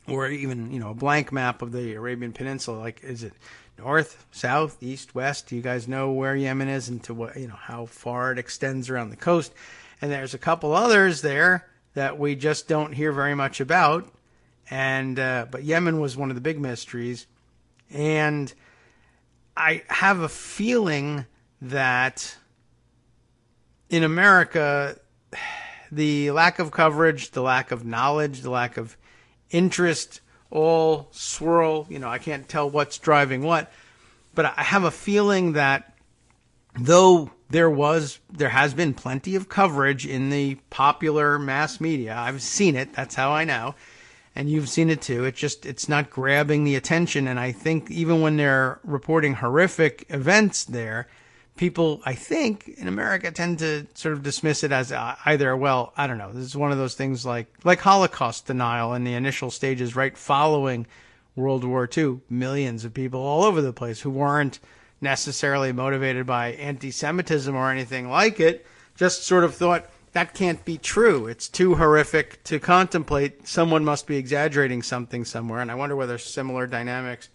or even a blank map of the Arabian Peninsula. Like, is it north, south, east, west? Do you guys know where Yemen is and to what, how far it extends around the coast? And there's a couple others there that we just don't hear very much about. And but Yemen was one of the big mysteries. And I have a feeling that in America, the lack of coverage, the lack of knowledge, the lack of interest all swirl. I can't tell what's driving what, but I have a feeling that though there has been plenty of coverage in the popular mass media, I've seen it, that's how I know, and you've seen it too, it's not grabbing the attention. And I think even when they're reporting horrific events there, people, I think, in America tend to sort of dismiss it as either, well, I don't know, this is one of those things like Holocaust denial in the initial stages right following World War II. Millions of people all over the place who weren't necessarily motivated by anti-Semitism or anything like it, just sort of thought, that can't be true. It's too horrific to contemplate. Someone must be exaggerating something somewhere. And I wonder whether similar dynamics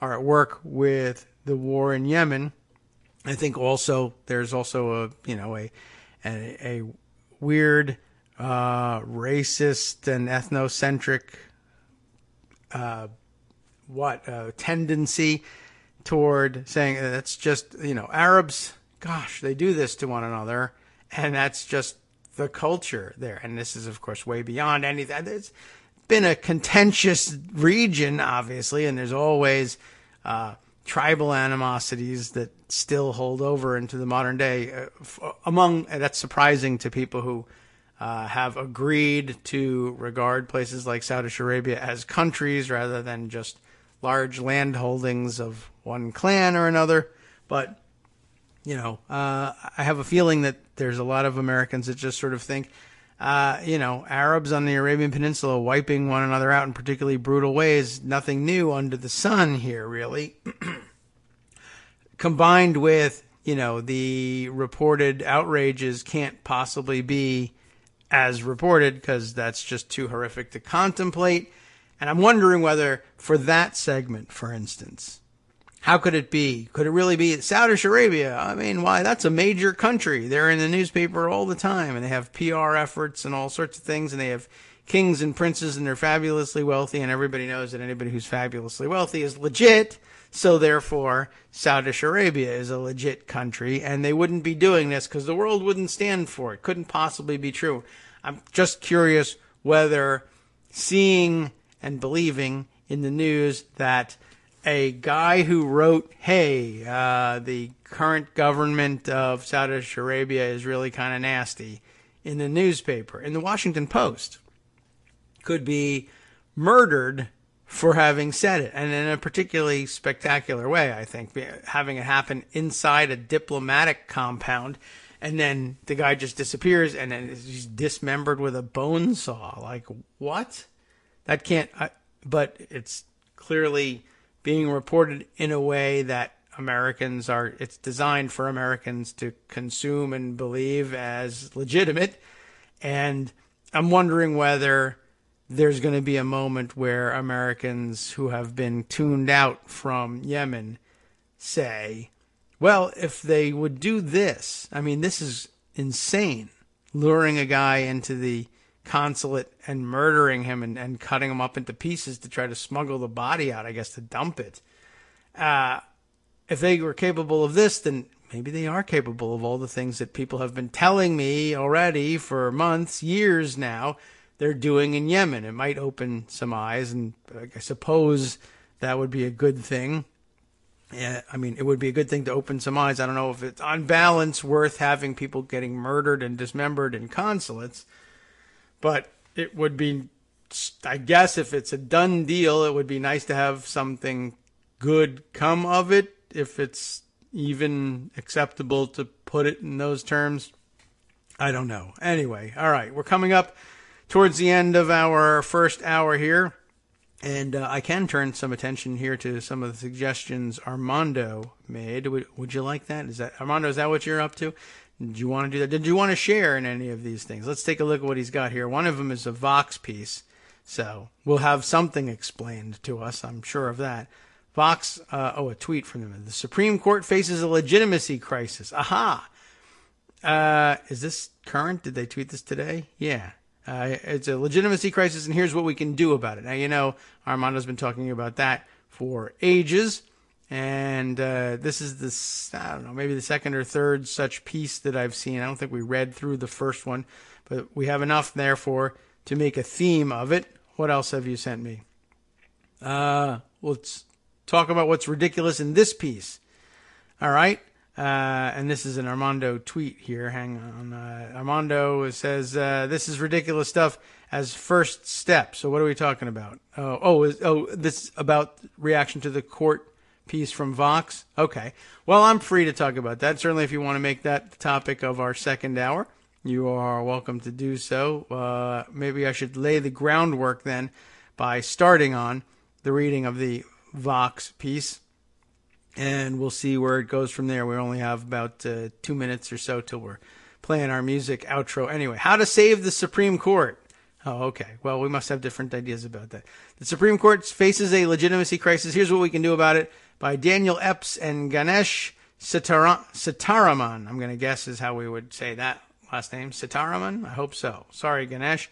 are at work with the war in Yemen. I think also there's also a weird racist and ethnocentric tendency toward saying that's just Arabs. Gosh, they do this to one another, and that's just the culture there. And this is, of course, way beyond anything. It's been a contentious region, obviously, and there's always tribal animosities that still hold over into the modern day. That's surprising to people who have agreed to regard places like Saudi Arabia as countries rather than just large land holdings of one clan or another. But, I have a feeling that there's a lot of Americans that just sort of think, Arabs on the Arabian Peninsula wiping one another out in particularly brutal ways, nothing new under the sun here, really. Combined with, the reported outrages can't possibly be as reported because that's just too horrific to contemplate. And I'm wondering whether for that segment, for instance, how could it be? Could it really be Saudi Arabia? I mean, why? That's a major country. They're in the newspaper all the time, and they have PR efforts and all sorts of things, and they have kings and princes, and they're fabulously wealthy, and everybody knows that anybody who's fabulously wealthy is legit. So therefore, Saudi Arabia is a legit country, and they wouldn't be doing this because the world wouldn't stand for it. Couldn't possibly be true. I'm just curious whether seeing and believing in the news that a guy who wrote, hey, the current government of Saudi Arabia is really kind of nasty, in the newspaper, in the Washington Post, could be murdered for having said it. And in a particularly spectacular way, I think, having it happen inside a diplomatic compound, and then the guy just disappears, and then he's dismembered with a bone saw. Like, what? That can't... but it's clearly being reported in a way that it's designed for Americans to consume and believe as legitimate. And I'm wondering whether there's going to be a moment where Americans who have been tuned out from Yemen say, well, if they would do this, I mean, this is insane, luring a guy into the consulate and murdering him and cutting him up into pieces to try to smuggle the body out, I guess, to dump it. If they were capable of this, then maybe they are capable of all the things that people have been telling me already for months, years now, they're doing in Yemen. It might open some eyes, and I suppose that would be a good thing. I mean, it would be a good thing to open some eyes. I don't know if it's on balance worth having people getting murdered and dismembered in consulates. But it would be, I guess, if it's a done deal, it would be nice to have something good come of it, if it's even acceptable to put it in those terms. I don't know. Anyway, all right, we're coming up towards the end of our first hour here, and I can turn some attention here to some of the suggestions Armando made. Would you like that? Armando, is that what you're up to? Did you want to do that? Did you want to share in any of these things? Let's take a look at what he's got here. One of them is a Vox piece, so we'll have something explained to us. I'm sure of that. Vox, a tweet from them. The Supreme Court faces a legitimacy crisis. Aha! Is this current? Did they tweet this today? Yeah. It's a legitimacy crisis, and here's what we can do about it. Now, Armando's been talking about that for ages. And this is maybe the second or third such piece that I've seen. I don't think we read through the first one, but we have enough, therefore, to make a theme of it. What else have you sent me? Let's talk about what's ridiculous in this piece. All right? And this is an Armando tweet here. Hang on. Armando says, this is ridiculous stuff as first step. So what are we talking about? This is about reaction to the court piece from Vox. Okay. Well, I'm free to talk about that. Certainly, if you want to make that the topic of our second hour, you are welcome to do so. Maybe I should lay the groundwork then by starting on the reading of the Vox piece, and we'll see where it goes from there. We only have about 2 minutes or so till we're playing our music outro. Anyway, how to save the Supreme Court. Oh, okay. Well, we must have different ideas about that. The Supreme Court faces a legitimacy crisis. Here's what we can do about it. By Daniel Epps and Ganesh Sitaraman. I'm going to guess is how we would say that last name. Sitaraman? I hope so. Sorry, Ganesh.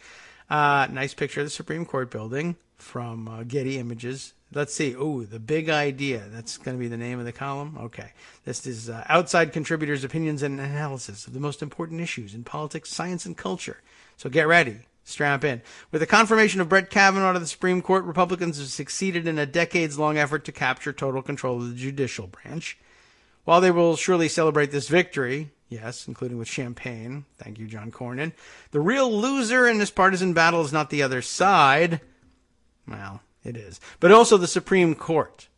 Nice picture of the Supreme Court building from Getty Images. Let's see. Ooh, the big idea. That's going to be the name of the column. Okay. This is outside contributors' opinions and analysis of the most important issues in politics, science, and culture. So get ready. Strap in. With the confirmation of Brett Kavanaugh to the Supreme Court, Republicans have succeeded in a decades-long effort to capture total control of the judicial branch. While they will surely celebrate this victory, yes, including with champagne, thank you, John Cornyn, the real loser in this partisan battle is not the other side. Well, It is. But also the Supreme Court.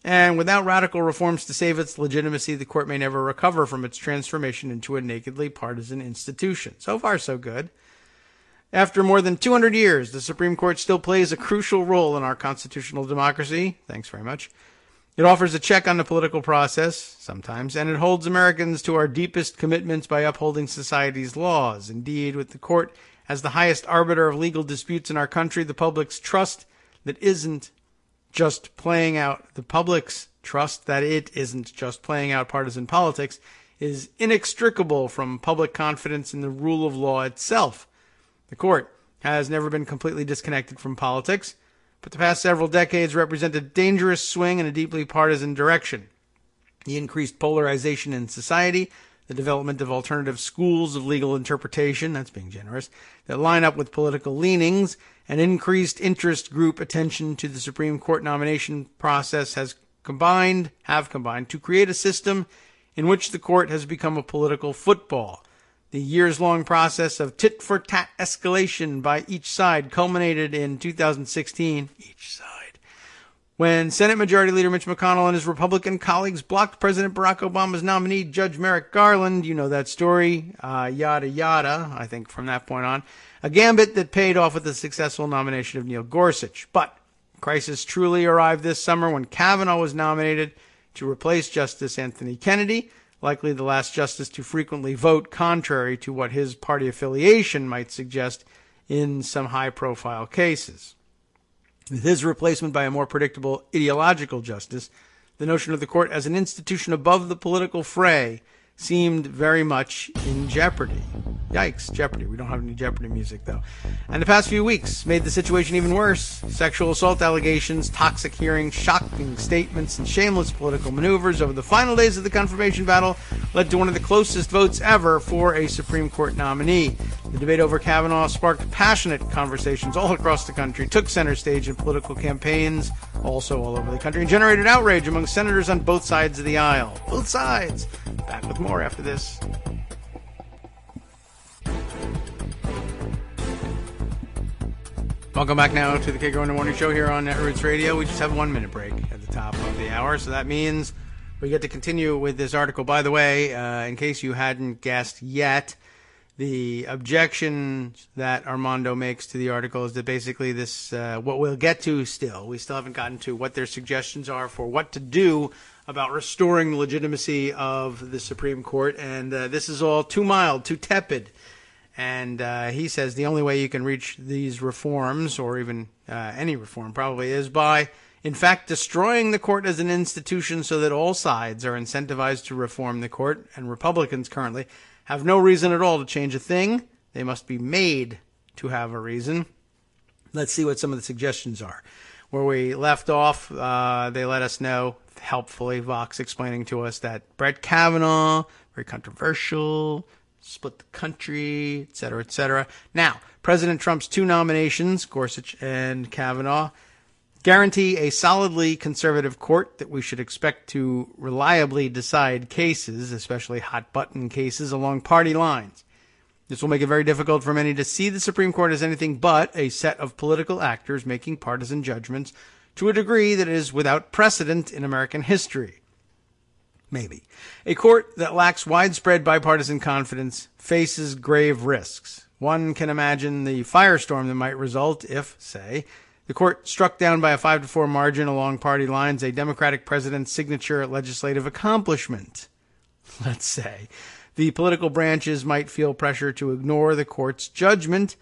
And without radical reforms to save its legitimacy, the court may never recover from its transformation into a nakedly partisan institution. So far, so good. After more than 200 years, the Supreme Court still plays a crucial role in our constitutional democracy. Thanks very much. It offers a check on the political process, sometimes, and it holds Americans to our deepest commitments by upholding society's laws. Indeed, with the court as the highest arbiter of legal disputes in our country, the public's trust that it isn't just playing out partisan politics is inextricable from public confidence in the rule of law itself. The court has never been completely disconnected from politics, but the past several decades represent a dangerous swing in a deeply partisan direction. The increased polarization in society, the development of alternative schools of legal interpretation, that's being generous, that line up with political leanings, and increased interest group attention to the Supreme Court nomination process have combined to create a system in which the court has become a political football. The years-long process of tit-for-tat escalation by each side culminated in 2016, when Senate Majority Leader Mitch McConnell and his Republican colleagues blocked President Barack Obama's nominee, Judge Merrick Garland. You know that story, yada yada, I think from that point on. A gambit that paid off with the successful nomination of Neil Gorsuch. But crisis truly arrived this summer when Kavanaugh was nominated to replace Justice Anthony Kennedy, likely the last justice to frequently vote contrary to what his party affiliation might suggest in some high-profile cases. With his replacement by a more predictable ideological justice, the notion of the court as an institution above the political fray seemed very much in jeopardy. Yikes, Jeopardy. We don't have any Jeopardy music, though. And the past few weeks made the situation even worse. Sexual assault allegations, toxic hearings, shocking statements, and shameless political maneuvers over the final days of the confirmation battle led to one of the closest votes ever for a Supreme Court nominee. The debate over Kavanaugh sparked passionate conversations all across the country, took center stage in political campaigns, also all over the country, and generated outrage among senators on both sides of the aisle. Both sides. Back with more after this. Welcome back now to the Kagro in the Morning Show here on Netroots Radio. We just have a 1 minute break at the top of the hour, so that means we get to continue with this article. By the way, in case you hadn't guessed yet, the objection that Armando makes to the article is that basically this, what we'll get to still, we still haven't gotten to what their suggestions are for what to do about restoring the legitimacy of the Supreme Court, and this is all too mild, too tepid. And he says the only way you can reach these reforms, or even any reform probably, is by, in fact, destroying the court as an institution so that all sides are incentivized to reform the court, and Republicans currently have no reason at all to change a thing. They must be made to have a reason. Let's see what some of the suggestions are. Where we left off, they let us know, helpfully, Vox explaining to us that Brett Kavanaugh, very controversial, split the country, et cetera, et cetera. Now, President Trump's two nominations, Gorsuch and Kavanaugh, guarantee a solidly conservative court that we should expect to reliably decide cases, especially hot-button cases, along party lines. This will make it very difficult for many to see the Supreme Court as anything but a set of political actors making partisan judgments to a degree that is without precedent in American history. Maybe. A court that lacks widespread bipartisan confidence faces grave risks. One can imagine the firestorm that might result if, say, the court struck down by a 5-4 margin along party lines a Democratic president's signature legislative accomplishment. Let's say. The political branches might feel pressure to ignore the court's judgment,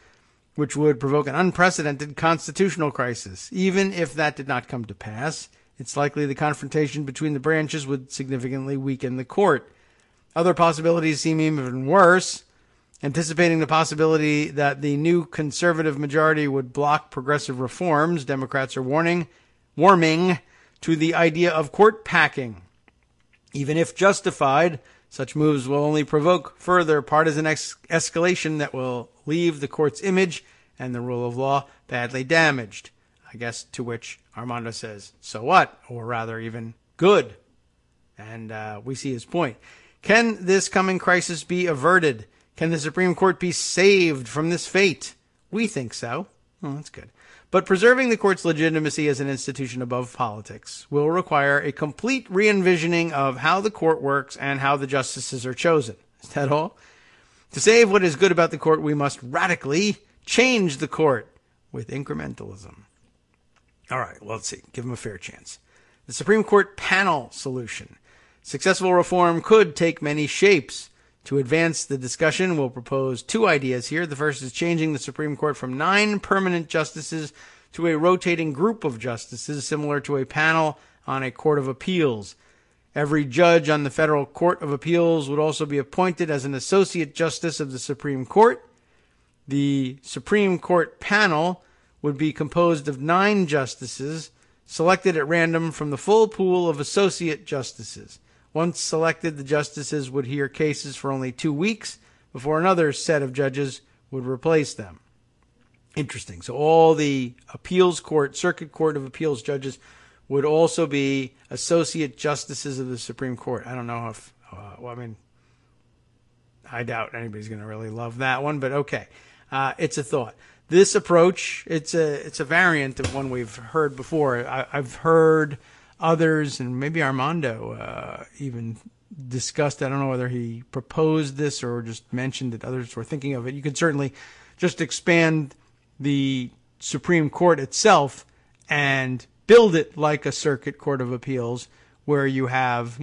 which would provoke an unprecedented constitutional crisis. Even if that did not come to pass, it's likely the confrontation between the branches would significantly weaken the court. Other possibilities seem even worse. Anticipating the possibility that the new conservative majority would block progressive reforms, Democrats are warming to the idea of court packing. Even if justified, such moves will only provoke further partisan escalation that will leave the court's image and the rule of law badly damaged. I guess to which Armando says, so what? Or rather even good. And we see his point. Can this coming crisis be averted? Can the Supreme Court be saved from this fate? We think so. Oh, that's good. But preserving the court's legitimacy as an institution above politics will require a complete re-envisioning of how the court works and how the justices are chosen. Is that all? To save what is good about the court, we must radically change the court with incrementalism. All right, well, let's see. Give them a fair chance. The Supreme Court panel solution. Successful reform could take many shapes. To advance the discussion, we'll propose two ideas here. The first is changing the Supreme Court from 9 permanent justices to a rotating group of justices, similar to a panel on a court of appeals. Every judge on the Federal Court of Appeals would also be appointed as an associate justice of the Supreme Court. The Supreme Court panel would be composed of 9 justices, selected at random from the full pool of associate justices. Once selected, the justices would hear cases for only 2 weeks before another set of judges would replace them. Interesting. So all the appeals court, circuit court of appeals judges would also be associate justices of the Supreme Court. I don't know if, I doubt anybody's going to really love that one, but okay. It's a thought. This approach, it's a variant of one we've heard before. I've heard others, and maybe Armando even discussed, I don't know whether he proposed this or just mentioned that others were thinking of it. You could certainly just expand the Supreme Court itself and build it like a circuit court of appeals where you have,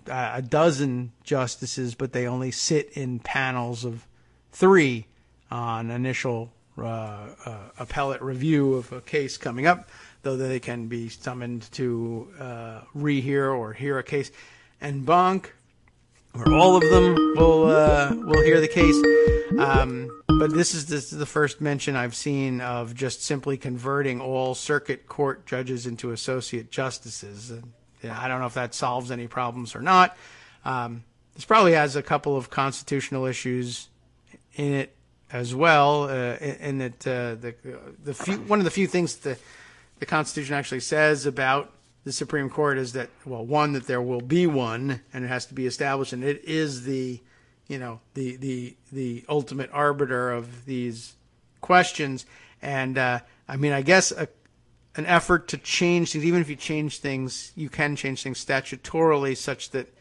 a dozen justices, but they only sit in panels of 3 on initial appellate review of a case coming up, though they can be summoned to rehear or hear a case en banc, or all of them will hear the case. But this is the first mention I've seen of just simply converting all circuit court judges into associate justices. I don't know if that solves any problems or not. This probably has a couple of constitutional issues in it as well, in that one of the few things that the Constitution actually says about the Supreme Court is that, well, one, that there will be one, and it has to be established, and it is the ultimate arbiter of these questions. And I guess an effort to change things, even if you change things, you can change things statutorily such that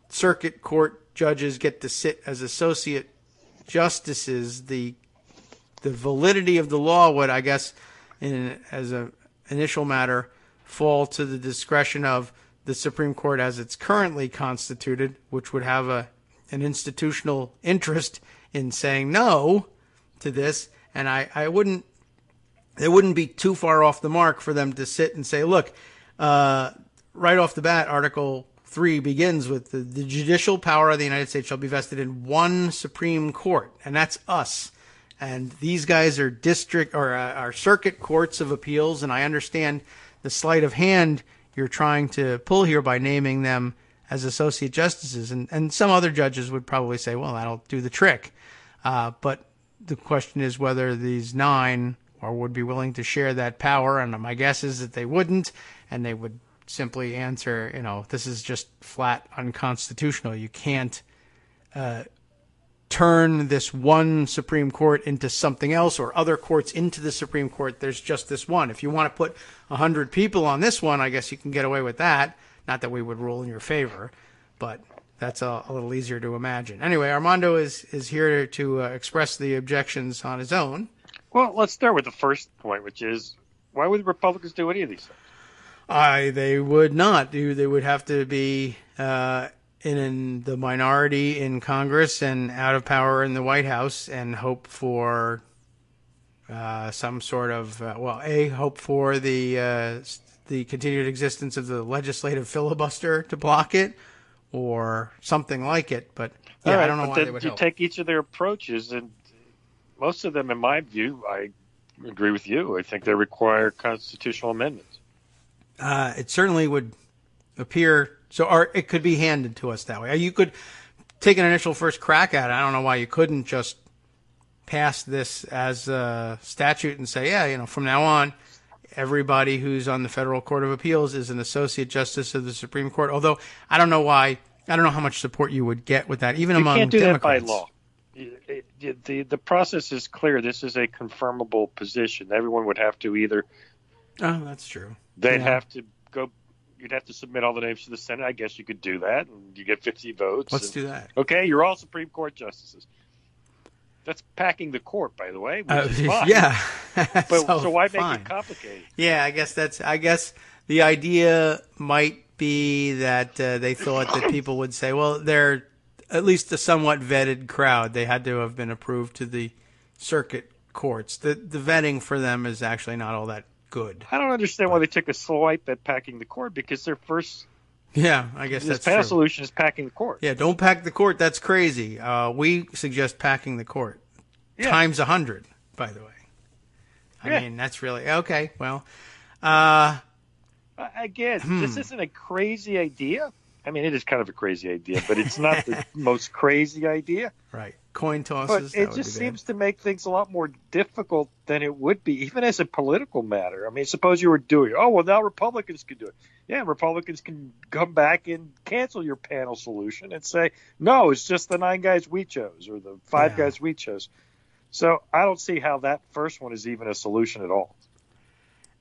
circuit court judges get to sit as associate justices. The validity of the law would, I guess, as an initial matter, fall to the discretion of the Supreme Court as it's currently constituted, which would have an institutional interest in saying no to this. And it wouldn't be too far off the mark for them to sit and say, look, right off the bat, Article 3 begins with the judicial power of the United States shall be vested in one Supreme Court, and that's us. And these guys are are circuit courts of appeals, and I understand the sleight of hand you're trying to pull here by naming them as associate justices. And some other judges would probably say, well, that'll do the trick. But the question is whether these 9 would be willing to share that power, and my guess is that they wouldn't, and they would simply answer, this is just flat unconstitutional. You can't turn this one Supreme Court into something else or other courts into the Supreme Court. There's just this one. If you want to put 100 people on this one, I guess you can get away with that. Not that we would rule in your favor, but that's a little easier to imagine. Anyway, Armando is here to express the objections on his own. Well, let's start with the first point, which is, why would the Republicans do any of these things? They would not. They would have to be in the minority in Congress and out of power in the White House and hope for some sort of, hope for the continued existence of the legislative filibuster to block it or something like it. But yeah, I don't know why they would help. You take each of their approaches, and most of them, in my view, I agree with you. I think they require constitutional amendments. It certainly would appear so, or it could be handed to us that way. You could take an initial first crack at it. I don't know why you couldn't just pass this as a statute and say, from now on, everybody who's on the Federal Court of Appeals is an associate justice of the Supreme Court. Although I don't know how much support you would get with that, even among Democrats. You can't do that by law. the process is clear. This is a confirmable position. Everyone would have to either. Oh, that's true. They'd have to go. You'd have to submit all the names to the Senate. I guess you could do that, and you get 50 votes. Let's do that. Okay, you're all Supreme Court justices. That's packing the court, by the way, which is fine. Yeah. But so why make it complicated? Yeah, I guess the idea might be that they thought that people would say, well, they're at least a somewhat vetted crowd. They had to have been approved to the circuit courts. The vetting for them is actually not all that good. I don't understand why they took a swipe at packing the court, because their first I guess that's panel true. solution is packing the court. Yeah, don't pack the court. That's crazy. We suggest packing the court times 100. By the way, I mean that's really okay. Well, again, this isn't a crazy idea. I mean, it is kind of a crazy idea, but it's not the most crazy idea. Right. Coin tosses. But it just seems to make things a lot more difficult than it would be, even as a political matter. I mean, suppose you were doing, now Republicans can do it. Yeah, Republicans can come back and cancel your panel solution and say, no, it's just the 9 guys we chose or the 5 guys we chose. So I don't see how that first one is even a solution at all.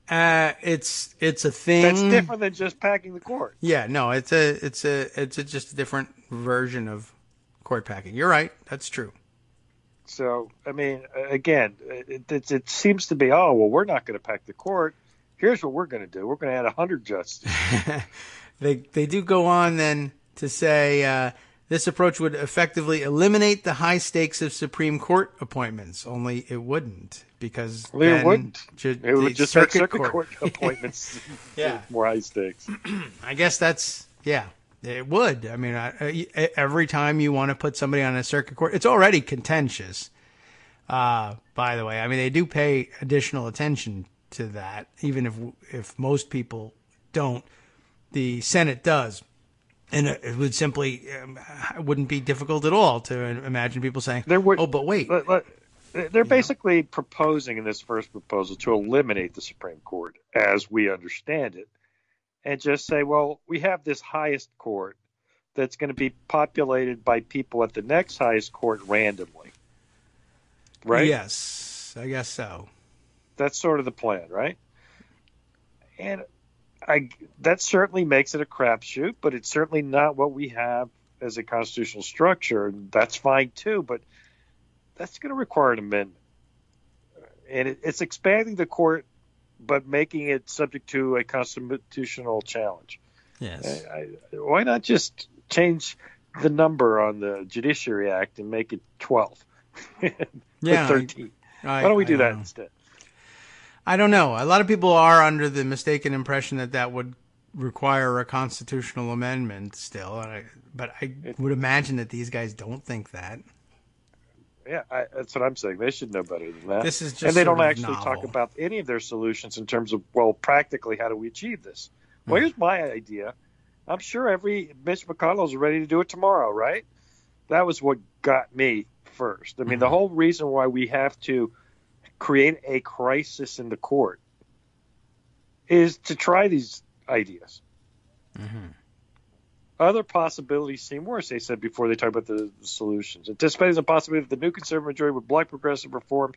It's a thing. That's different than just packing the court. Yeah, no, it's just a different version of court packing. You're right. That's true. So, I mean, again, it seems to be, we're not going to pack the court. Here's what we're going to do. We're going to add 100 justices. They do go on then to say this approach would effectively eliminate the high stakes of Supreme Court appointments. Only it wouldn't, because it wouldn't. It would just make circuit court appointments more high stakes. I guess that's it would. I mean, every time you want to put somebody on a circuit court, it's already contentious. By the way, I mean they do pay additional attention to that, even if most people don't. The Senate does. And it would simply wouldn't be difficult at all to imagine people saying, but wait. They're basically proposing in this first proposal to eliminate the Supreme Court as we understand it and just say, well, we have this highest court that's going to be populated by people at the next highest court randomly. Right? Yes, I guess so. That's sort of the plan, right? And that certainly makes it a crapshoot, but it's certainly not what we have as a constitutional structure, and that's fine too. But that's going to require an amendment, and it's expanding the court, but making it subject to a constitutional challenge. Yes. Why not just change the number on the Judiciary Act and make it 12? 13. Why don't we do that instead? I don't know. A lot of people are under the mistaken impression that would require a constitutional amendment still, but I would imagine that these guys don't think that. Yeah, that's what I'm saying. They should know better than that. This is just and they don't actually novel. talk about any of their solutions in terms of, practically, how do we achieve this? Well, here's my idea. I'm sure every Mitch McConnell is ready to do it tomorrow, right? That was what got me first. I mean, the whole reason why we have to create a crisis in the court is to try these ideas. Mm-hmm. Other possibilities seem worse, they said before they talk about the solutions. Anticipating the possibility that the new conservative majority would block progressive reform,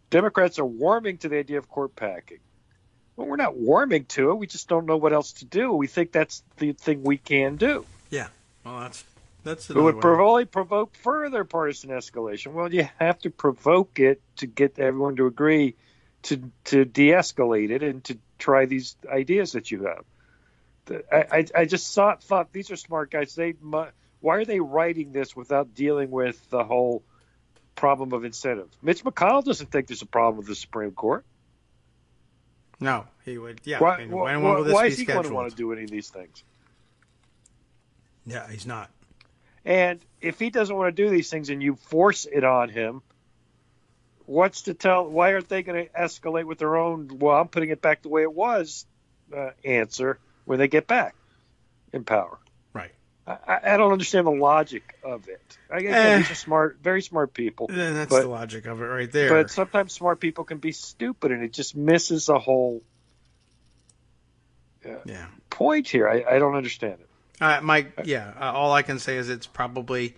Democrats are warming to the idea of court packing. Well, we're not warming to it. We just don't know what else to do. We think that's the thing we can do. Yeah. Well, that's it would probably provoke further partisan escalation. Well, you have to provoke it to get everyone to agree to de-escalate it and to try these ideas that you have. I just thought these are smart guys. Why are they writing this without dealing with the whole problem of incentive? Mitch McConnell doesn't think there's a problem with the Supreme Court. No, he would. Yeah. Why is he going to want to do any of these things? Yeah, he's not. And if he doesn't want to do these things and you force it on him, what's to tell? Why aren't they going to escalate with their own, I'm putting it back the way it was answer when they get back in power? Right. I don't understand the logic of it. These are very smart people. That's the logic of it right there. But sometimes smart people can be stupid, and it just misses the whole point here. I don't understand it. Mike, all I can say is it's probably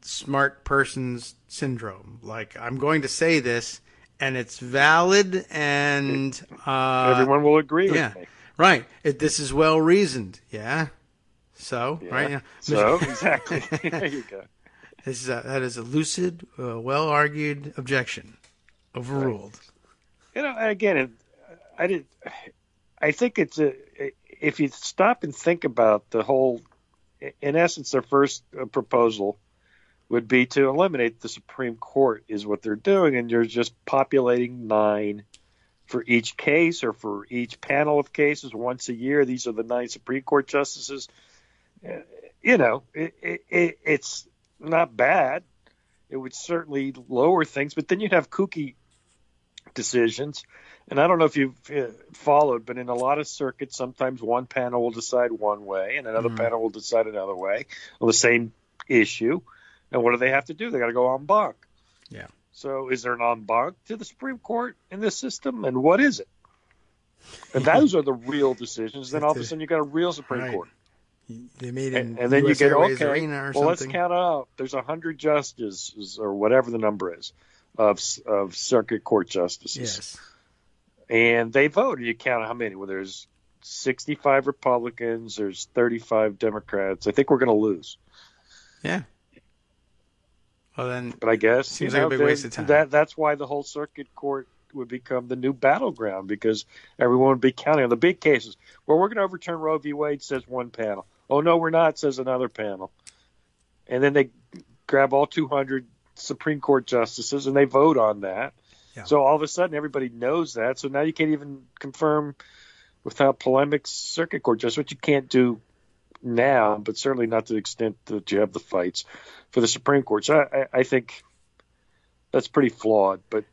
smart person's syndrome. Like, I'm going to say this, and it's valid, and everyone will agree with me. Right. This is well reasoned. Yeah. So, Yeah. right. Yeah. So, exactly. There you go. That is a lucid, well argued objection. Overruled. Right. Again, I think it's if you stop and think about the whole, in essence, their first proposal would be to eliminate the Supreme Court is what they're doing, and you're just populating 9 for each case or for each panel of cases once a year. These are the 9 Supreme Court justices. It's not bad. It would certainly lower things, but then you'd have kooky decisions. And I don't know if you've followed, but in a lot of circuits, sometimes one panel will decide one way and another panel will decide another way on the same issue. And what do they have to do? They got to go en banc. Yeah. So is there an en banc to the Supreme Court in this system? And what is it? And those are the real decisions. Then all of a sudden you got a real Supreme Court. They made it, and then US you get Airways okay. Arena or well, let's something. count it out. There's 100 justices or whatever the number is of circuit court justices. Yes. And they vote. You count how many? Well, there's 65 Republicans. There's 35 Democrats. I think we're going to lose. Yeah. Well, then. But I guess seems like a big waste of time. That's why the whole circuit court would become the new battleground, because everyone would be counting on the big cases. Well, we're going to overturn Roe v. Wade, says one panel. Oh, no, we're not, says another panel. And then they grab all 200 Supreme Court justices and they vote on that. Yeah. So all of a sudden everybody knows that. So now you can't even confirm without polemics circuit court justice, which you can't do now, but certainly not to the extent that you have the fights for the Supreme Court. So I think that's pretty flawed. But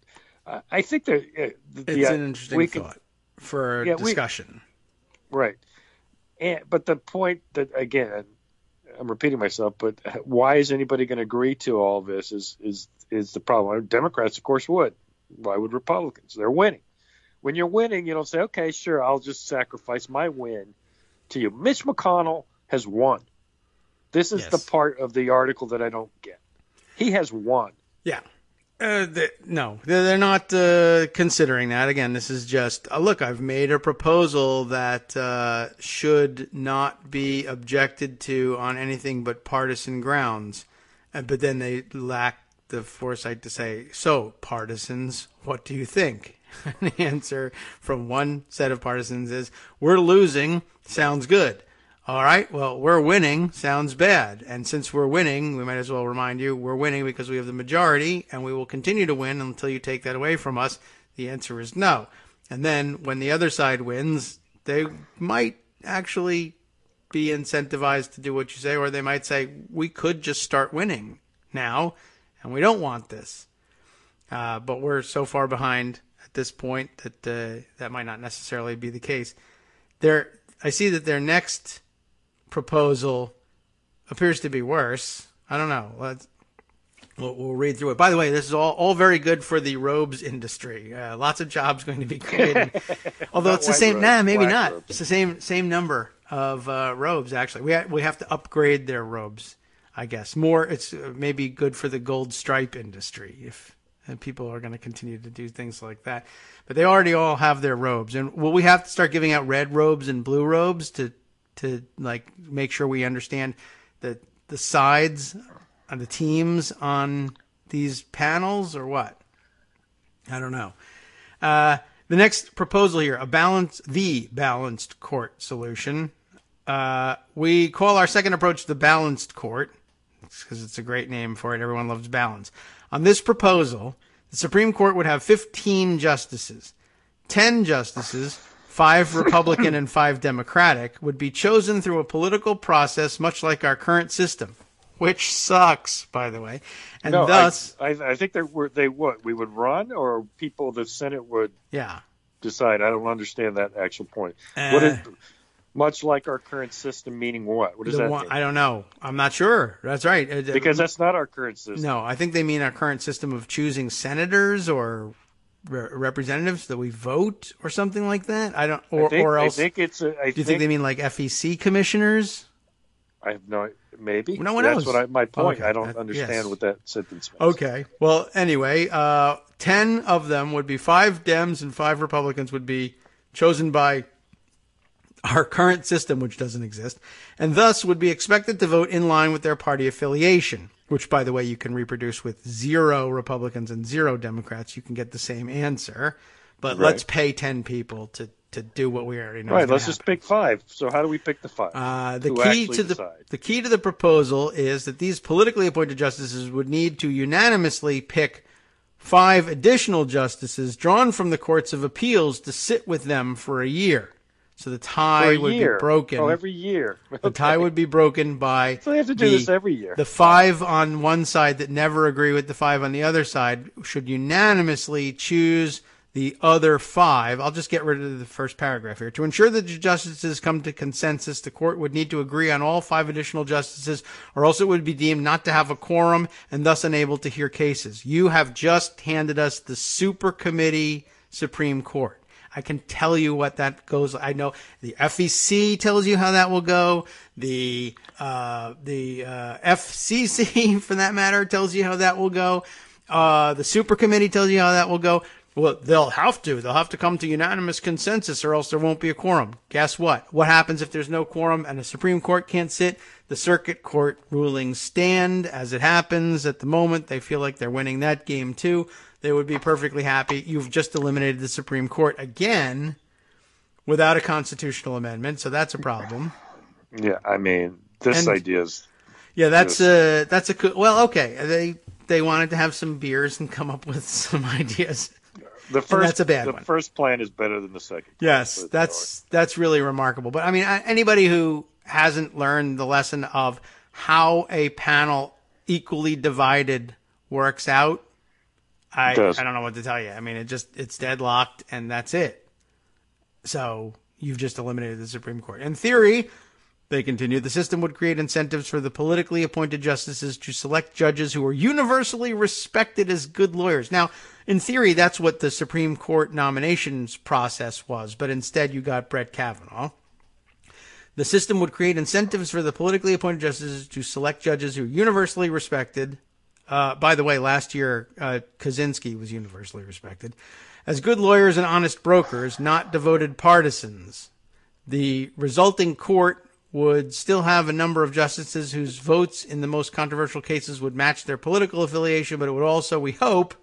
I think that it's an interesting thought for discussion. Right. But the point that, again, I'm repeating myself, but why is anybody going to agree to all this is the problem. Democrats, of course, would. Why would Republicans? They're winning. When you're winning, you don't say, okay, sure, I'll just sacrifice my win to you. Mitch McConnell has won. This is the part of the article that I don't get. He has won. Yeah. No, they're not considering that. Again, this is just, look, I've made a proposal that should not be objected to on anything but partisan grounds. But then they lack the foresight to say, so, partisans, what do you think? And the answer from one set of partisans is, we're losing, sounds good. All right, well, we're winning, sounds bad. And since we're winning, we might as well remind you, we're winning because we have the majority, and we will continue to win until you take that away from us. The answer is no. And then when the other side wins, they might actually be incentivized to do what you say, or they might say, we could just start winning now, and we don't want this. But we're so far behind at this point that that might not necessarily be the case. I see that their next proposal appears to be worse. I don't know. We'll read through it. By the way, this is all very good for the robes industry. Lots of jobs going to be created. Although it's the same. Robes, maybe not. Robes. It's the same number of robes. Actually, we have to upgrade their robes. I guess more. It's maybe good for the gold stripe industry if people are going to continue to do things like that. But they already all have their robes, and will we have to start giving out red robes and blue robes to like make sure we understand the sides and the teams on these panels, or what? I don't know. The next proposal here, the balanced court solution. We call our second approach the balanced court because it's a great name for it. Everyone loves balance. On this proposal, the Supreme Court would have 15 justices. 10 justices, 5 Republican and 5 Democratic, would be chosen through a political process much like our current system, which sucks, by the way. And thus, I think we would run, or people, the Senate would decide. I don't understand that actual point. What is much like our current system, meaning what? What does that mean? I don't know. I'm not sure. That's right. Because that's not our current system. No, I think they mean our current system of choosing senators or representatives that we vote or something like that. I don't. Or else. I think it's. Do you think they mean like FEC commissioners? I have no. Maybe No one that's knows. what my point. Okay. I don't understand what that sentence means. Okay. Well, anyway, 10 of them would be 5 Dems and 5 Republicans would be chosen by our current system, which doesn't exist, and thus would be expected to vote in line with their party affiliation, which, by the way, you can reproduce with 0 Republicans and 0 Democrats. You can get the same answer, but let's pay 10 people to do what we already know. Right, let's just pick 5. So how do we pick the 5? The key to the proposal is that these politically appointed justices would need to unanimously pick 5 additional justices drawn from the courts of appeals to sit with them for a year. So the tie would be broken. Oh, every year. Okay. The tie would be broken by. So they have to do this every year. The 5 on one side that never agree with the 5 on the other side should unanimously choose the other 5. I'll just get rid of the first paragraph here. To ensure that the justices come to consensus, the court would need to agree on all 5 additional justices, or else it would be deemed not to have a quorum and thus unable to hear cases. You have just handed us the super committee Supreme Court. I can tell you what that goes. I know the FEC tells you how that will go. The FCC, for that matter, tells you how that will go. The super committee tells you how that will go. Well, they'll have to come to unanimous consensus, or else there won't be a quorum. Guess what? What happens if there's no quorum and the Supreme Court can't sit? The circuit court rulings stand. As it happens at the moment, they feel like they're winning that game too. They would be perfectly happy. You've just eliminated the Supreme Court again without a constitutional amendment, so that's a problem. Yeah, I mean, this idea is... Yeah, that's a well, okay. They wanted to have some beers and come up with some ideas. That's a bad one. The first plan is better than the second. Yes, that's really remarkable. But I mean, anybody who hasn't learned the lesson of how a panel equally divided works out, I don't know what to tell you. I mean, it's deadlocked and that's it. So you've just eliminated the Supreme Court. In theory, they continue, the system would create incentives for the politically appointed justices to select judges who are universally respected as good lawyers. Now, in theory, that's what the Supreme Court nominations process was, but instead you got Brett Kavanaugh. The system would create incentives for the politically appointed justices to select judges who are universally respected. By the way, last year, Kaczynski was universally respected as good lawyers and honest brokers, not devoted partisans. The resulting court would still have a number of justices whose votes in the most controversial cases would match their political affiliation, but it would also, we hope,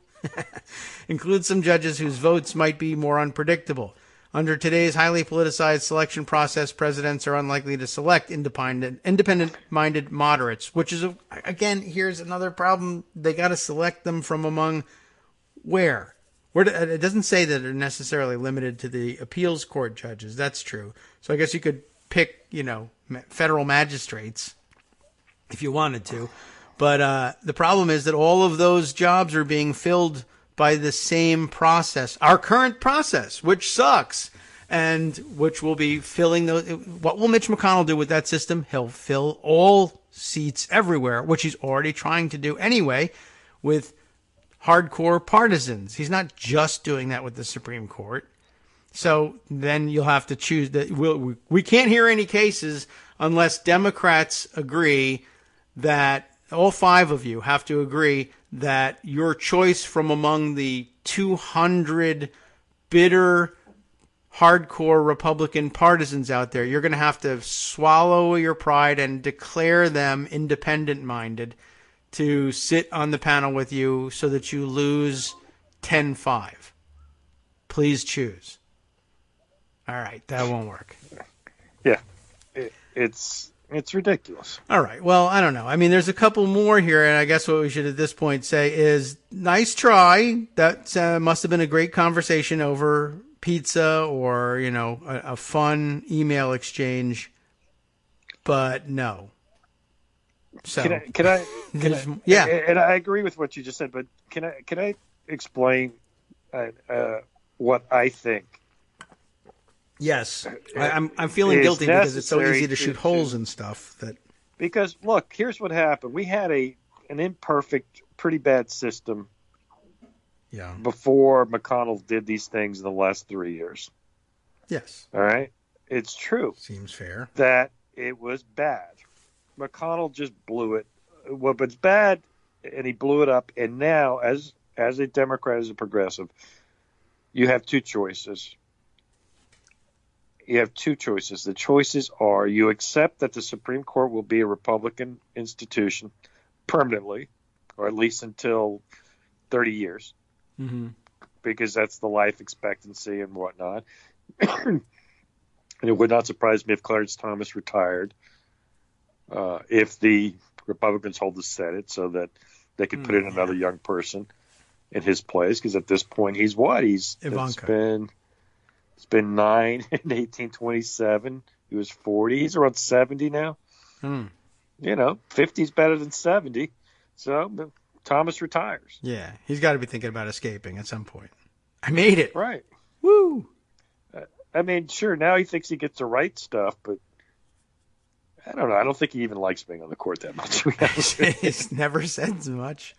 include some judges whose votes might be more unpredictable. Under today's highly politicized selection process, presidents are unlikely to select independent-minded moderates, which is, again, here's another problem. They got to select them from among where? It doesn't say that they're necessarily limited to the appeals court judges. That's true. So I guess you could pick, federal magistrates if you wanted to. But the problem is that all of those jobs are being filled by the same process, our current process, which sucks, and which will be filling those. What will Mitch McConnell do with that system? He'll fill all seats everywhere, which he's already trying to do anyway with hardcore partisans. He's not just doing that with the Supreme Court. So then you'll have to choose that. We can't hear any cases unless Democrats agree that all 5 of you have to agree that your choice from among the 200 bitter, hardcore Republican partisans out there, you're going to have to swallow your pride and declare them independent-minded to sit on the panel with you so that you lose 10-5. Please choose. All right, that won't work. Yeah, it's ridiculous. All right, well, I don't know. I mean, there's a couple more here, and I guess what we should at this point say is, nice try. That must have been a great conversation over pizza or, a fun email exchange, but no. So can I yeah, and I agree with what you just said, but can I explain what I think? Yes, I'm feeling guilty because it's so easy to shoot holes in stuff. Because look, here's what happened. We had an imperfect, pretty bad system. Yeah. Before McConnell did these things in the last 3 years. Yes. All right. It's true. Seems fair that it was bad. McConnell just blew it. Well, but it's bad, and he blew it up. And now, as a Democrat, as a progressive, you have two choices. The choices are you accept that the Supreme Court will be a Republican institution permanently, or at least until 30 years, because that's the life expectancy and whatnot. And it would not surprise me if Clarence Thomas retired, if the Republicans hold the Senate so that they could put in another young person in his place, because at this point he's what? Ivanka. It's been 9 in 1827. He was 40. He's around 70 now. 50 is better than 70. So Thomas retires. Yeah, he's got to be thinking about escaping at some point. I made it. Right. Woo! I mean, sure, now he thinks he gets to write stuff, but I don't know. I don't think he even likes being on the court that much. He's never said much.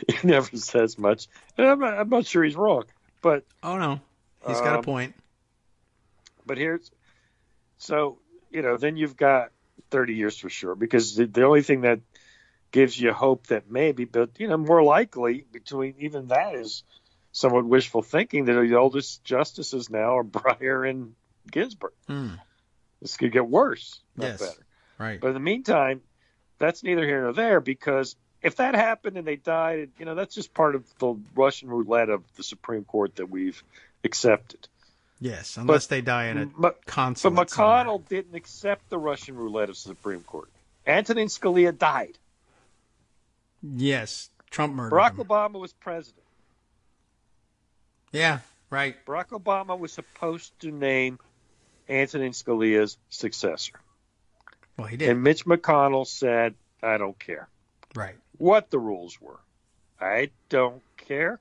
He never says much. And I'm not sure he's wrong. But oh, no. He's got a point. But then you've got 30 years for sure, because the only thing that gives you hope that maybe, but, more likely between even that is somewhat wishful thinking that the oldest justices now are Breyer and Ginsburg. This could get worse, not better. Right. But in the meantime, that's neither here nor there, because if that happened and they died, that's just part of the Russian roulette of the Supreme Court that we've accepted. Yes, unless they die in a consulate. But McConnell didn't accept the Russian roulette of the Supreme Court. Antonin Scalia died. Yes, Trump murdered Barack him. Obama was president. Yeah, right. Barack Obama was supposed to name Antonin Scalia's successor. Well, he did. And Mitch McConnell said, I don't care. Right. What the rules were. I don't care.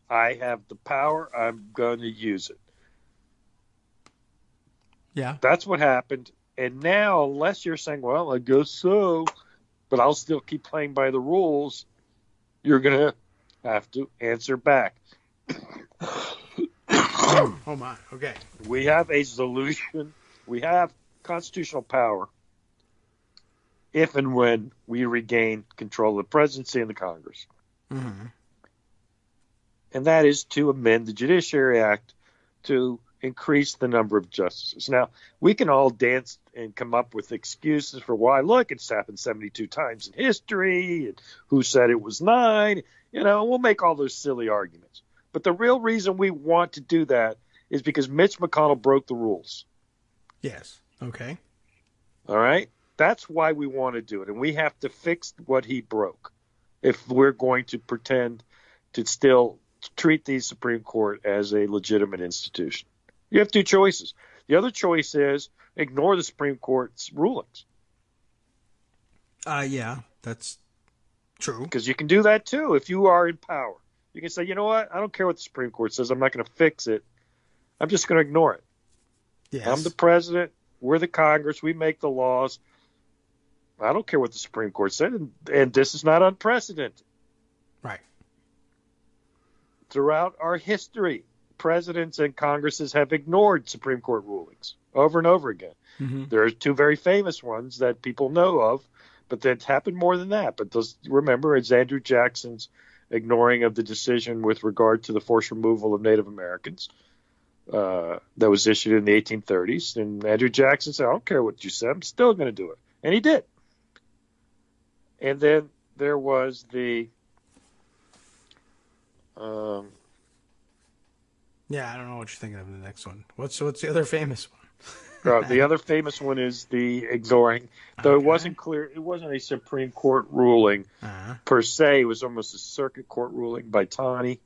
I have the power. I'm going to use it. Yeah. That's what happened. And now, unless you're saying, well, I guess so, but I'll still keep playing by the rules, you're going to have to answer back. Oh, my. Okay. We have a solution. We have constitutional power if and when we regain control of the presidency and the Congress. Mm-hmm. And that is to amend the Judiciary Act to increase the number of justices. Now, we can all dance and come up with excuses for why. Look, it's happened 72 times in history, and who said it was 9? We'll make all those silly arguments. But the real reason we want to do that is because Mitch McConnell broke the rules. Yes. Okay. All right? That's why we want to do it. And we have to fix what he broke if we're going to pretend to still treat the Supreme Court as a legitimate institution. You have two choices. The other choice is ignore the Supreme Court's rulings. Yeah, that's true. Because you can do that too if you are in power. You can say, you know what? I don't care what the Supreme Court says. I'm not going to fix it. I'm just going to ignore it. Yes. I'm the president. We're the Congress. We make the laws. I don't care what the Supreme Court said. And this is not unprecedented. Right. Throughout our history, presidents and Congresses have ignored Supreme Court rulings over and over again. Mm-hmm. There are two very famous ones that people know of, but that happened more than that. But remember, it's Andrew Jackson's ignoring of the decision with regard to the forced removal of Native Americans that was issued in the 1830s. And Andrew Jackson said, I don't care what you said. I'm still going to do it. And he did. And then there was the yeah, I don't know what you're thinking of in the next one. What's the other famous one? The other famous one is the ignoring, though Okay. it wasn't clear. It wasn't a Supreme Court ruling per se. It was almost a circuit court ruling by Taney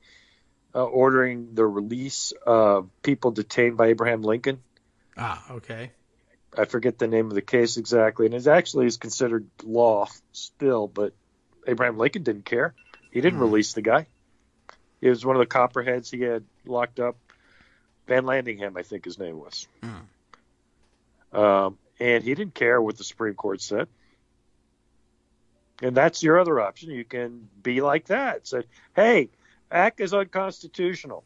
ordering the release of people detained by Abraham Lincoln. Okay. I forget the name of the case exactly, and it actually is considered law still, but Abraham Lincoln didn't care. He didn't release the guy. He was one of the copperheads he had locked up. Van Landingham, I think his name was. And he didn't care what the Supreme Court said. And that's your other option. You can be like that. Say, hey, act is unconstitutional.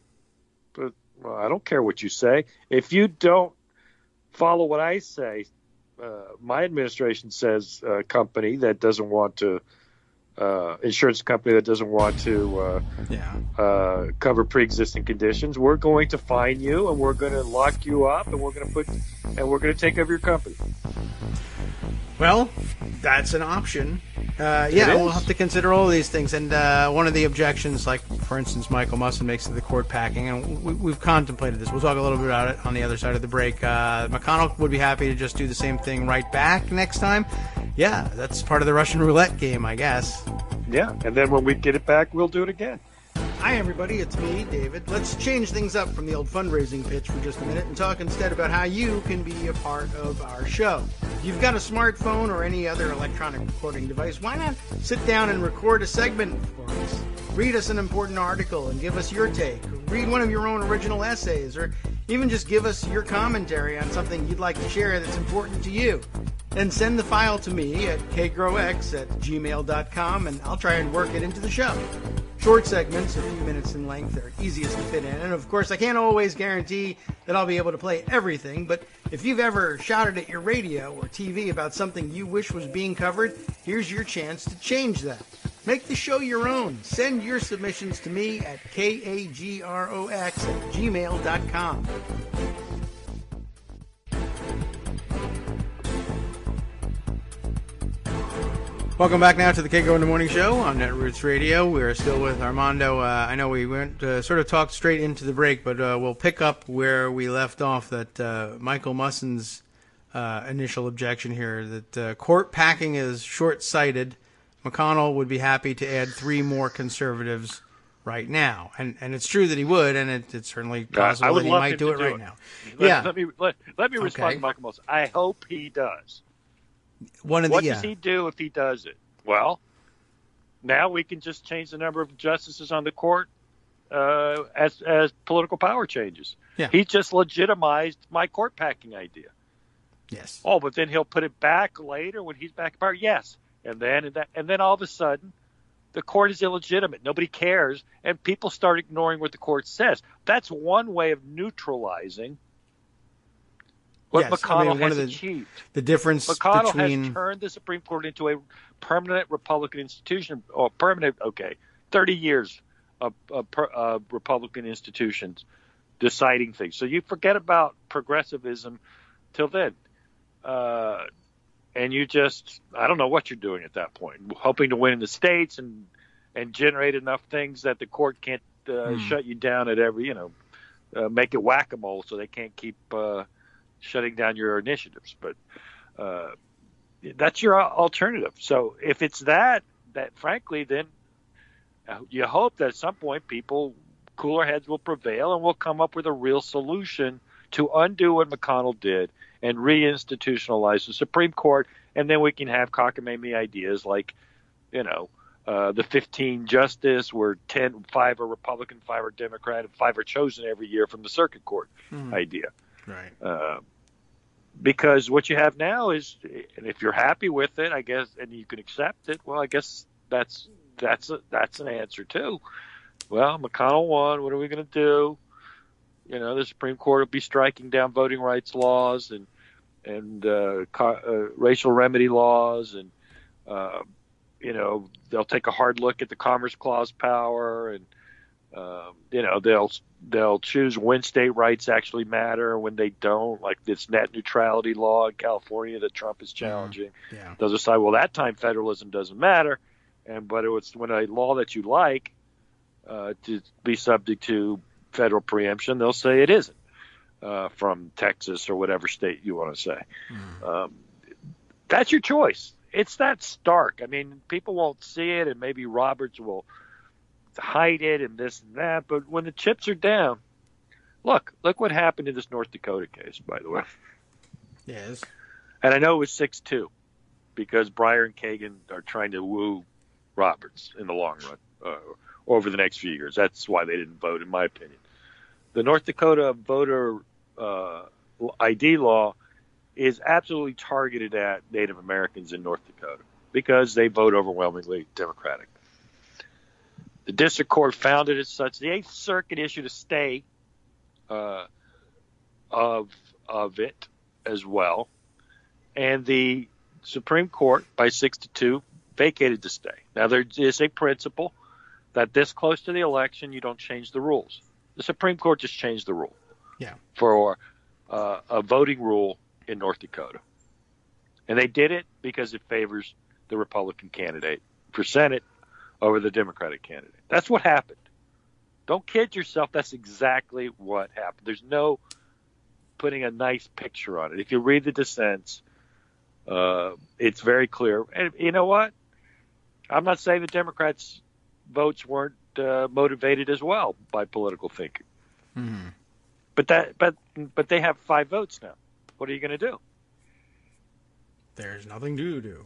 But I don't care what you say. If you don't follow what I say, my administration says a company that doesn't want to, insurance company that doesn't want to cover pre-existing conditions, we're going to fine you and we're going to lock you up and we're going to take over your company. Well, that's an option. We'll have to consider all of these things. And one of the objections, like, for instance, Michael Musson makes to the court packing, and we've contemplated this. We'll talk a little bit about it on the other side of the break. McConnell would be happy to just do the same thing right back next time. Yeah, that's part of the Russian roulette game, I guess. Yeah, and then when we get it back, we'll do it again. Hi, everybody. It's me, David. Let's change things up from the old fundraising pitch for just a minute and talk instead about how you can be a part of our show. If you've got a smartphone or any other electronic recording device, why not sit down and record a segment for us? Read us an important article and give us your take. Read one of your own original essays, or even just give us your commentary on something you'd like to share that's important to you. Then send the file to me at kagrox@gmail.com, and I'll try and work it into the show. Short segments, a few minutes in length, are easiest to fit in. And of course, I can't always guarantee that I'll be able to play everything, but if you've ever shouted at your radio or TV about something you wish was being covered, here's your chance to change that. Make the show your own. Send your submissions to me at kagrox@gmail.com. Welcome back now to the Kagro in the Morning Show on Netroots Radio. We're still with Armando. I know we went sort of talked straight into the break, but we'll pick up where we left off. That Michael Musson's initial objection here, that court packing is short-sighted. McConnell would be happy to add 3 more conservatives right now, and it's true that he would, and it's certainly possible that he might do it right now. Let me respond to Michael Musson. I hope he does. What does he do if he does it? Well, now we can just change the number of justices on the court as political power changes. Yeah. He just legitimized my court packing idea. Yes. Oh, but then he'll put it back later when he's back in power. Yes. And then all of a sudden, the court is illegitimate. Nobody cares, and people start ignoring what the court says. That's one way of neutralizing what McConnell has achieved. The difference McConnell between... has turned the Supreme Court into a permanent Republican institution, 30 years of Republican institutions deciding things. So you forget about progressivism till then. And you just, I don't know what you're doing at that point, hoping to win in the states and generate enough things that the court can't shut you down at every, make it whack-a-mole so they can't keep shutting down your initiatives. But that's your alternative. So if it's that frankly, then you hope that at some point cooler heads will prevail and we'll come up with a real solution to undo what McConnell did and reinstitutionalize the Supreme Court. And then we can have cockamamie ideas like, the 15 justice where 5 are Republican, 5 are Democrat, and 5 are chosen every year from the circuit court idea. Right. Because what you have now is, and if you're happy with it, I guess, and you can accept it, well, I guess that's an answer too. Well, McConnell won. What are we going to do? The Supreme Court will be striking down voting rights laws and racial remedy laws, and they'll take a hard look at the Commerce Clause power, and they'll choose when state rights actually matter and when they don't, like this net neutrality law in California that Trump is challenging. Yeah. They'll decide, well, that time federalism doesn't matter, but it's when a law that you like to be subject to federal preemption, they'll say it isn't from Texas or whatever state you want to say. That's your choice. It's that stark. I mean, people won't see it, and maybe Roberts will hide it and this and that, but when the chips are down, look what happened in this North Dakota case, by the way. Yes. And I know it was 6-2 because Breyer and Kagan are trying to woo Roberts in the long run over the next few years. That's why they didn't vote, in my opinion. The North Dakota voter ID law is absolutely targeted at Native Americans in North Dakota because they vote overwhelmingly Democratic. The district court found it as such. The Eighth Circuit issued a stay of it as well, and the Supreme Court, by 6-2, vacated the stay. Now, there is a principle that this close to the election, you don't change the rules. The Supreme Court just changed the rule for a voting rule in North Dakota. And they did it because it favors the Republican candidate for Senate over the Democratic candidate. That's what happened. Don't kid yourself. That's exactly what happened. There's no putting a nice picture on it. If you read the dissents, it's very clear. And you know what? I'm not saying the Democrats' votes weren't motivated as well by political thinking. Mm-hmm. But they have 5 votes now. What are you going to do? There's nothing to do.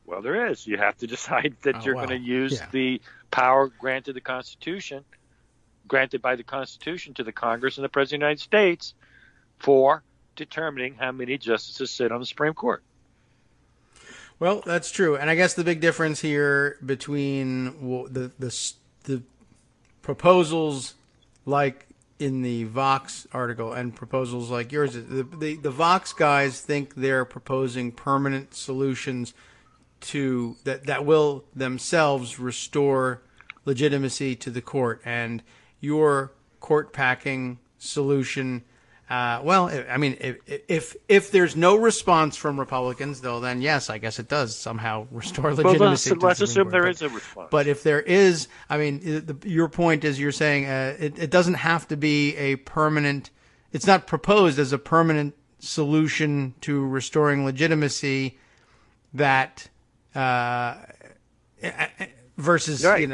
Well, there is. You have to decide that you're going to use the power granted by the Constitution to the Congress and the President of the United States for determining how many justices sit on the Supreme Court. Well, that's true. And I guess the big difference here between the proposals like in the Vox article and proposals like yours, the Vox guys think they're proposing permanent solutions to that will themselves restore legitimacy to the court. And your court packing solution, if there's no response from Republicans, though, then yes, I guess it does somehow restore legitimacy. Well, let's assume there is a response. But if there is, your point is you're saying it doesn't have to be a permanent. It's not proposed as a permanent solution to restoring legitimacy. That versus right.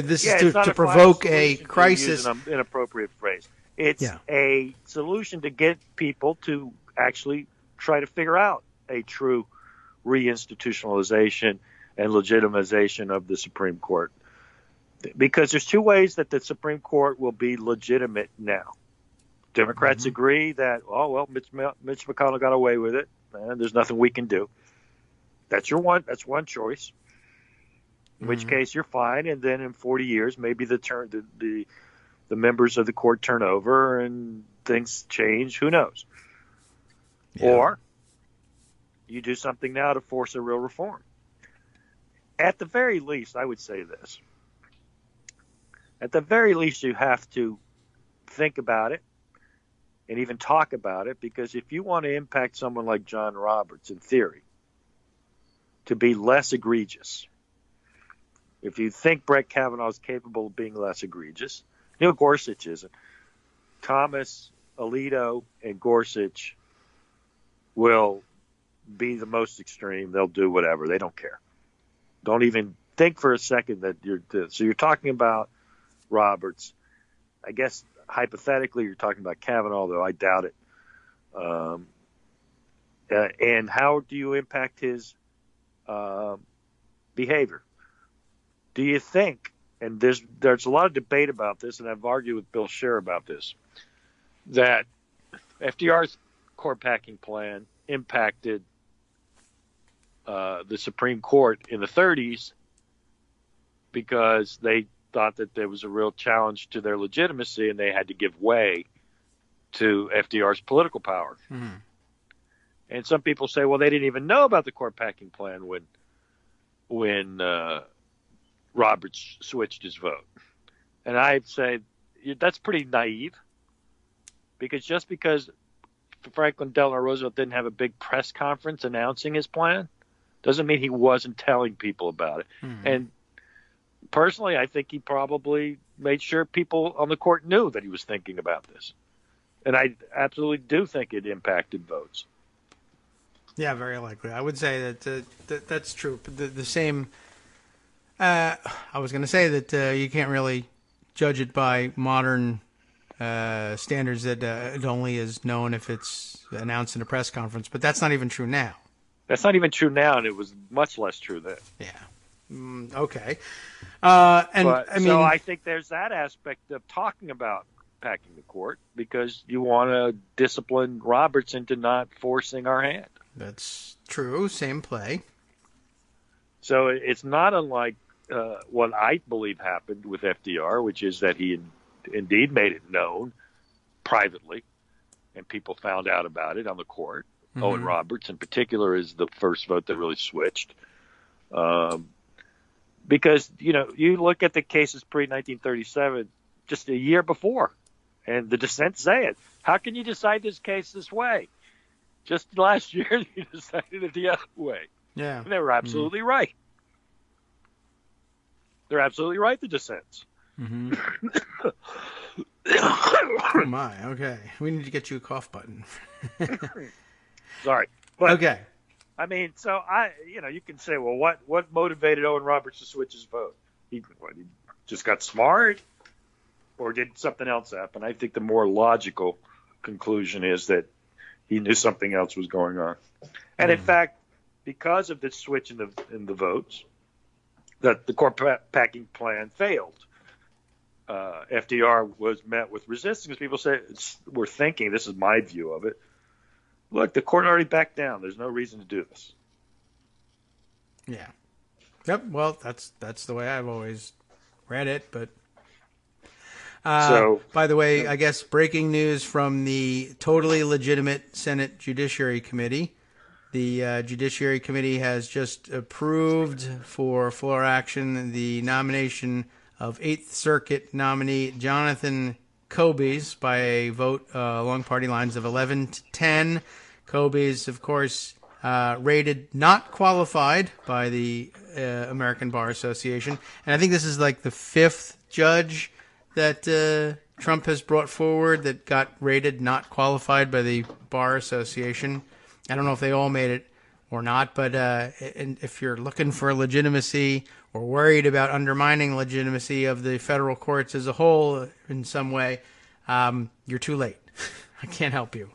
This is to provoke a crisis. An inappropriate phrase. It's a solution to get people to actually try to figure out a true reinstitutionalization and legitimization of the Supreme Court. Because there's 2 ways that the Supreme Court will be legitimate now. Democrats agree that, Mitch McConnell got away with it, and there's nothing we can do. That's one choice. In which case you're fine, and then in 40 years, maybe the members of the court turn over and things change. Who knows? Yeah. Or you do something now to force a real reform. At the very least, I would say this. At the very least, you have to think about it and even talk about it, because if you want to impact someone like John Roberts, in theory, to be less egregious, if you think Brett Kavanaugh is capable of being less egregious, Gorsuch isn't. Thomas, Alito, and Gorsuch will be the most extreme. They'll do whatever. They don't care. Don't even think for a second that so you're talking about Roberts. I guess hypothetically you're talking about Kavanaugh, though I doubt it. And how do you impact his behavior? Do you think, and there's a lot of debate about this, and I've argued with Bill Scher about this, that FDR's court packing plan impacted the Supreme Court in the 30s because they thought that there was a real challenge to their legitimacy and they had to give way to FDR's political power. Mm-hmm. And some people say, well, they didn't even know about the court packing plan when Roberts switched his vote. And I'd say that's pretty naive, because just because Franklin Delano Roosevelt didn't have a big press conference announcing his plan doesn't mean he wasn't telling people about it. Mm-hmm. And personally, I think he probably made sure people on the court knew that he was thinking about this. And I absolutely do think it impacted votes. Yeah, very likely. I would say that that's true. The same. I was going to say that you can't really judge it by modern standards, that it only is known if it's announced in a press conference. But that's not even true now. That's not even true now, and it was much less true then. Yeah. Okay. I think there's that aspect of talking about packing the court, because you want to discipline Roberts into not forcing our hand. That's true. Same play. So it's not unlike what I believe happened with FDR, which is that he indeed made it known privately, and people found out about it on the court, Owen Roberts in particular is the first vote that really switched. Because, you look at the cases pre-1937, just a year before, and the dissent say it. How can you decide this case this way? Just last year, you decided it the other way. Yeah. And they were absolutely right. They're absolutely right, the dissents. Oh, my. Okay. We need to get you a cough button. Sorry. But, okay. I mean, so you can say, well, what motivated Owen Roberts to switch his vote? He just got smart, or did something else happen? I think the more logical conclusion is that he knew something else was going on, and in fact, because of this switch in the votes, that the court packing plan failed. FDR was met with resistance. People were thinking, this is my view of it. Look, the court already backed down. There's no reason to do this. Yeah. Yep. Well, that's the way I've always read it. But by the way, I guess breaking news from the totally legitimate Senate Judiciary Committee. The Judiciary Committee has just approved for floor action the nomination of 8th Circuit nominee Jonathan Kobe's by a vote along party lines of 11-10. Kobe's, of course, rated not qualified by the American Bar Association. And I think this is like the 5th judge that Trump has brought forward that got rated not qualified by the Bar Association. I don't know if they all made it or not, but and if you're looking for legitimacy or worried about undermining legitimacy of the federal courts as a whole in some way, you're too late. I can't help you.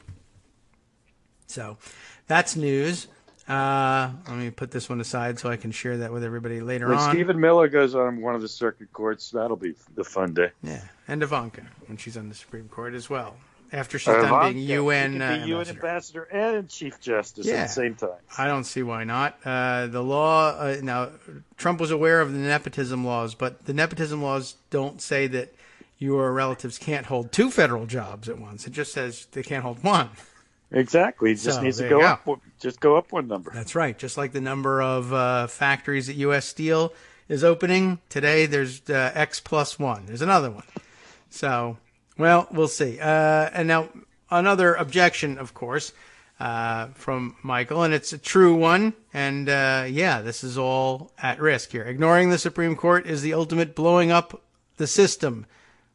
So that's news. Let me put this one aside so I can share that with everybody later on. When Stephen Miller goes on one of the circuit courts, that'll be the fun day. Yeah, and Ivanka when she's on the Supreme Court as well. After she's done being UN ambassador and Chief Justice at the same time. I don't see why not. The law, now, Trump was aware of the nepotism laws, but the nepotism laws don't say that your relatives can't hold 2 federal jobs at once. It just says they can't hold 1. Exactly. It just needs to go up. Just go up 1 number. That's right. Just like the number of factories that U.S. Steel is opening. Today there's X plus 1. There's another one. So... well, we'll see. And now another objection, of course, from Michael, and it's a true one. And this is all at risk here. Ignoring the Supreme Court is the ultimate blowing up the system.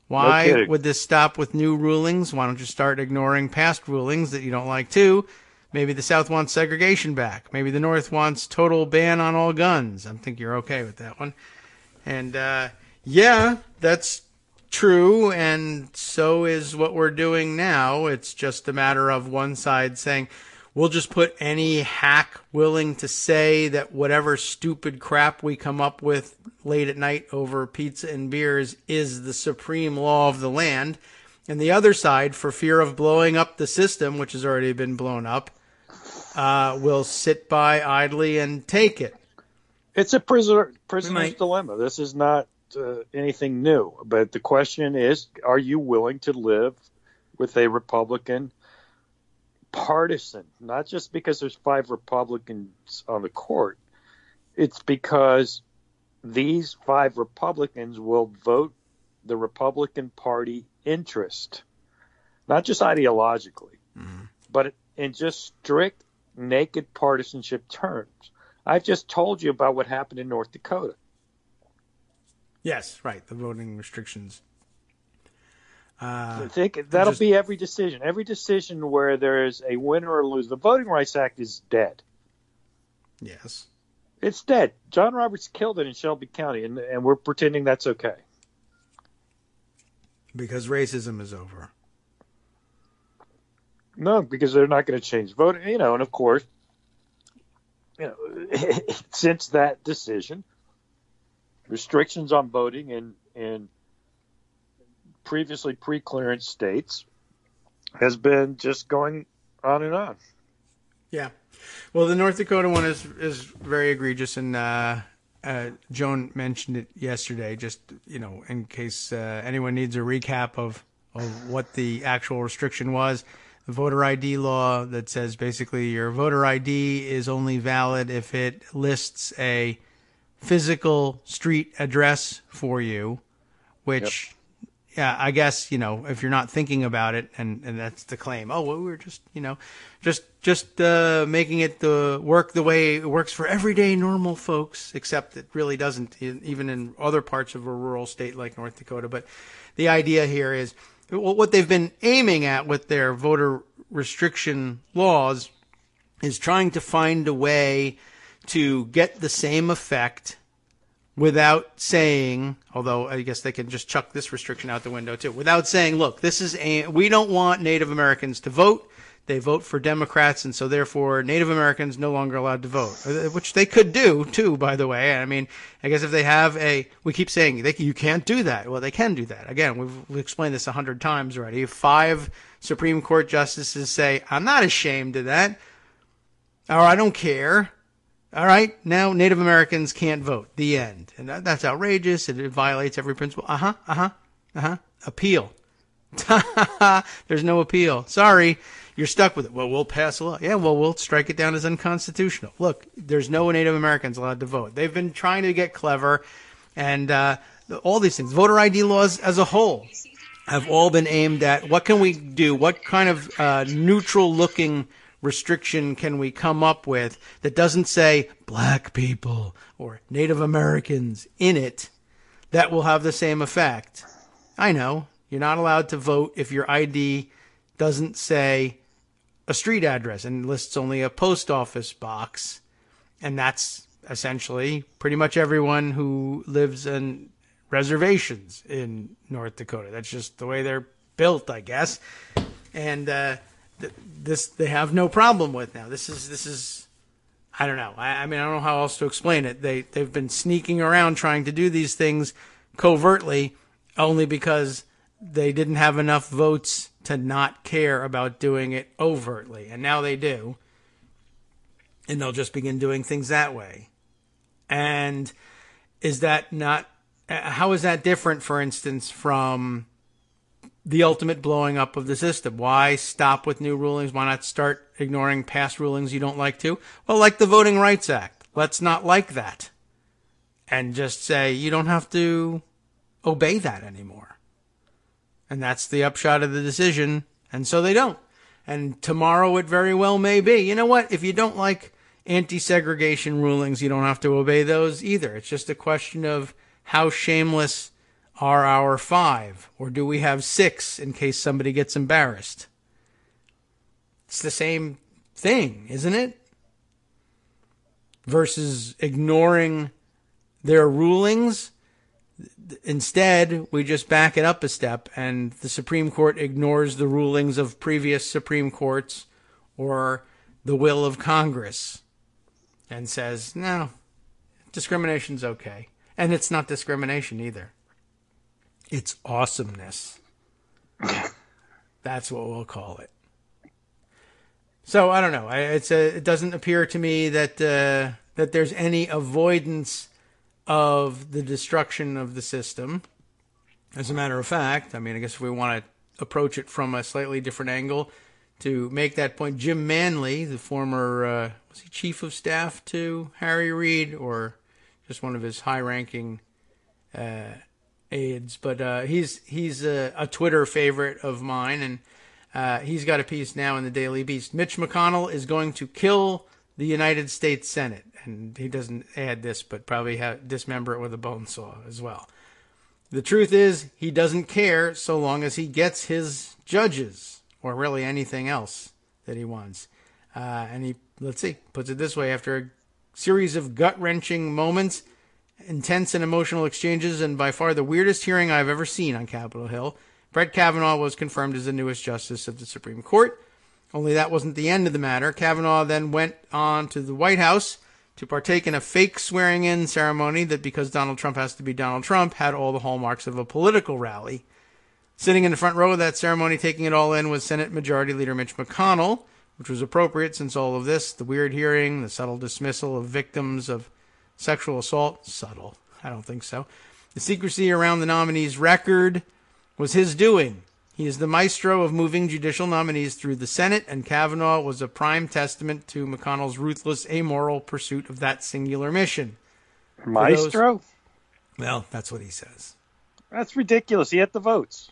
Why would this stop with new rulings? Why don't you start ignoring past rulings that you don't like too? Maybe the South wants segregation back. Maybe the North wants total ban on all guns. I think you're okay with that one. And that's true, and so is what we're doing now. It's just a matter of one side saying, we'll just put any hack willing to say that whatever stupid crap we come up with late at night over pizza and beers is the supreme law of the land. And the other side, for fear of blowing up the system, which has already been blown up, will sit by idly and take it. It's a prisoner's dilemma. This is not anything new, but the question is, are you willing to live with a Republican partisan? Not just because there's 5 Republicans on the court. It's because these 5 Republicans will vote the Republican Party interest, not just ideologically, but in just strict, naked partisanship terms. I've just told you about what happened in North Dakota. Yes, right. The voting restrictions. I think that'll be every decision. Every decision where there is a win or a lose. The Voting Rights Act is dead. Yes. It's dead. John Roberts killed it in Shelby County, and we're pretending that's okay. Because racism is over. No, because they're not going to change voting. And of course, since that decision, restrictions on voting in previously pre-clearance states has been just going on and on. Yeah. Well, the North Dakota one is very egregious, and Joan mentioned it yesterday, just, in case anyone needs a recap of what the actual restriction was. the voter ID law that says basically your voter ID is only valid if it lists a physical street address for you, which, yeah, I guess, if you're not thinking about it, and that's the claim. Oh, well, we're just, just making it work the way it works for everyday normal folks, except it really doesn't, even in other parts of a rural state like North Dakota. But the idea here is what they've been aiming at with their voter restriction laws is trying to find a way to get the same effect without saying, although I guess they can just chuck this restriction out the window too, without saying, look, we don't want Native Americans to vote. They vote for Democrats, and so therefore Native Americans no longer allowed to vote, which they could do too, by the way. I mean, I guess if they have we keep saying you can't do that. Well, they can do that. Again, we've explained this 100 times already. 5 Supreme Court justices say, I'm not ashamed of that, or I don't care. All right, now Native Americans can't vote. The end. And that's outrageous. It violates every principle. Appeal. There's no appeal. Sorry, you're stuck with it. Well, we'll pass a law. Yeah, well, we'll strike it down as unconstitutional. Look, there's no Native Americans allowed to vote. They've been trying to get clever, and all these things. Voter ID laws as a whole have all been aimed at what can we do? What kind of neutral-looking restriction can we come up with that doesn't say black people or Native Americans in it that will have the same effect? I know you're not allowed to vote if your ID doesn't say a street address and lists only a post office box, and that's essentially pretty much everyone who lives in reservations in North Dakota. That's just the way they're built, I guess. And this they have no problem with now. This is I don't know. I mean, I don't know how else to explain it. They've been sneaking around trying to do these things covertly only because they didn't have enough votes to not care about doing it overtly. And now they do. And they'll just begin doing things that way. And is that not, how is that different, for instance, from the ultimate blowing up of the system? Why stop with new rulings? Why not start ignoring past rulings you don't like to? Well, like the Voting Rights Act. Let's not like that. And just say you don't have to obey that anymore. And that's the upshot of the decision. And so they don't. And tomorrow it very well may be. You know what? If you don't like anti-segregation rulings, you don't have to obey those either. It's just a question of how shameless are our 5, or do we have 6 in case somebody gets embarrassed? It's the same thing, isn't it? Versus ignoring their rulings. Instead, we just back it up a step, and the Supreme Court ignores the rulings of previous Supreme Courts or the will of Congress and says, no, discrimination's okay. And it's not discrimination either. It's awesomeness. That's what we'll call it. So, I don't know. It doesn't appear to me that there's any avoidance of the destruction of the system. As a matter of fact, I mean, I guess if we want to approach it from a slightly different angle to make that point, Jim Manley, the former, was he chief of staff to Harry Reid or just one of his high-ranking aides? But he's a Twitter favorite of mine, and he's got a piece now in the Daily Beast. Mitch McConnell is going to kill the United States Senate. And he doesn't add this, but probably dismember it with a bone saw as well. The truth is, he doesn't care so long as he gets his judges, or really anything else that he wants. And he, puts it this way: after a series of gut-wrenching moments, intense and emotional exchanges, and by far the weirdest hearing I've ever seen on Capitol Hill, Brett Kavanaugh was confirmed as the newest justice of the Supreme Court. Only that wasn't the end of the matter. Kavanaugh then went on to the White House to partake in a fake swearing-in ceremony that, because Donald Trump has to be Donald Trump, had all the hallmarks of a political rally. Sitting in the front row of that ceremony, taking it all in, was Senate Majority Leader Mitch McConnell, which was appropriate since all of this, the weird hearing, the subtle dismissal of victims of sexual assault, subtle, I don't think so, the secrecy around the nominee's record was his doing. He is the maestro of moving judicial nominees through the Senate, and Kavanaugh was a prime testament to McConnell's ruthless, amoral pursuit of that singular mission. Maestro? Well, that's what he says. That's ridiculous. He had the votes.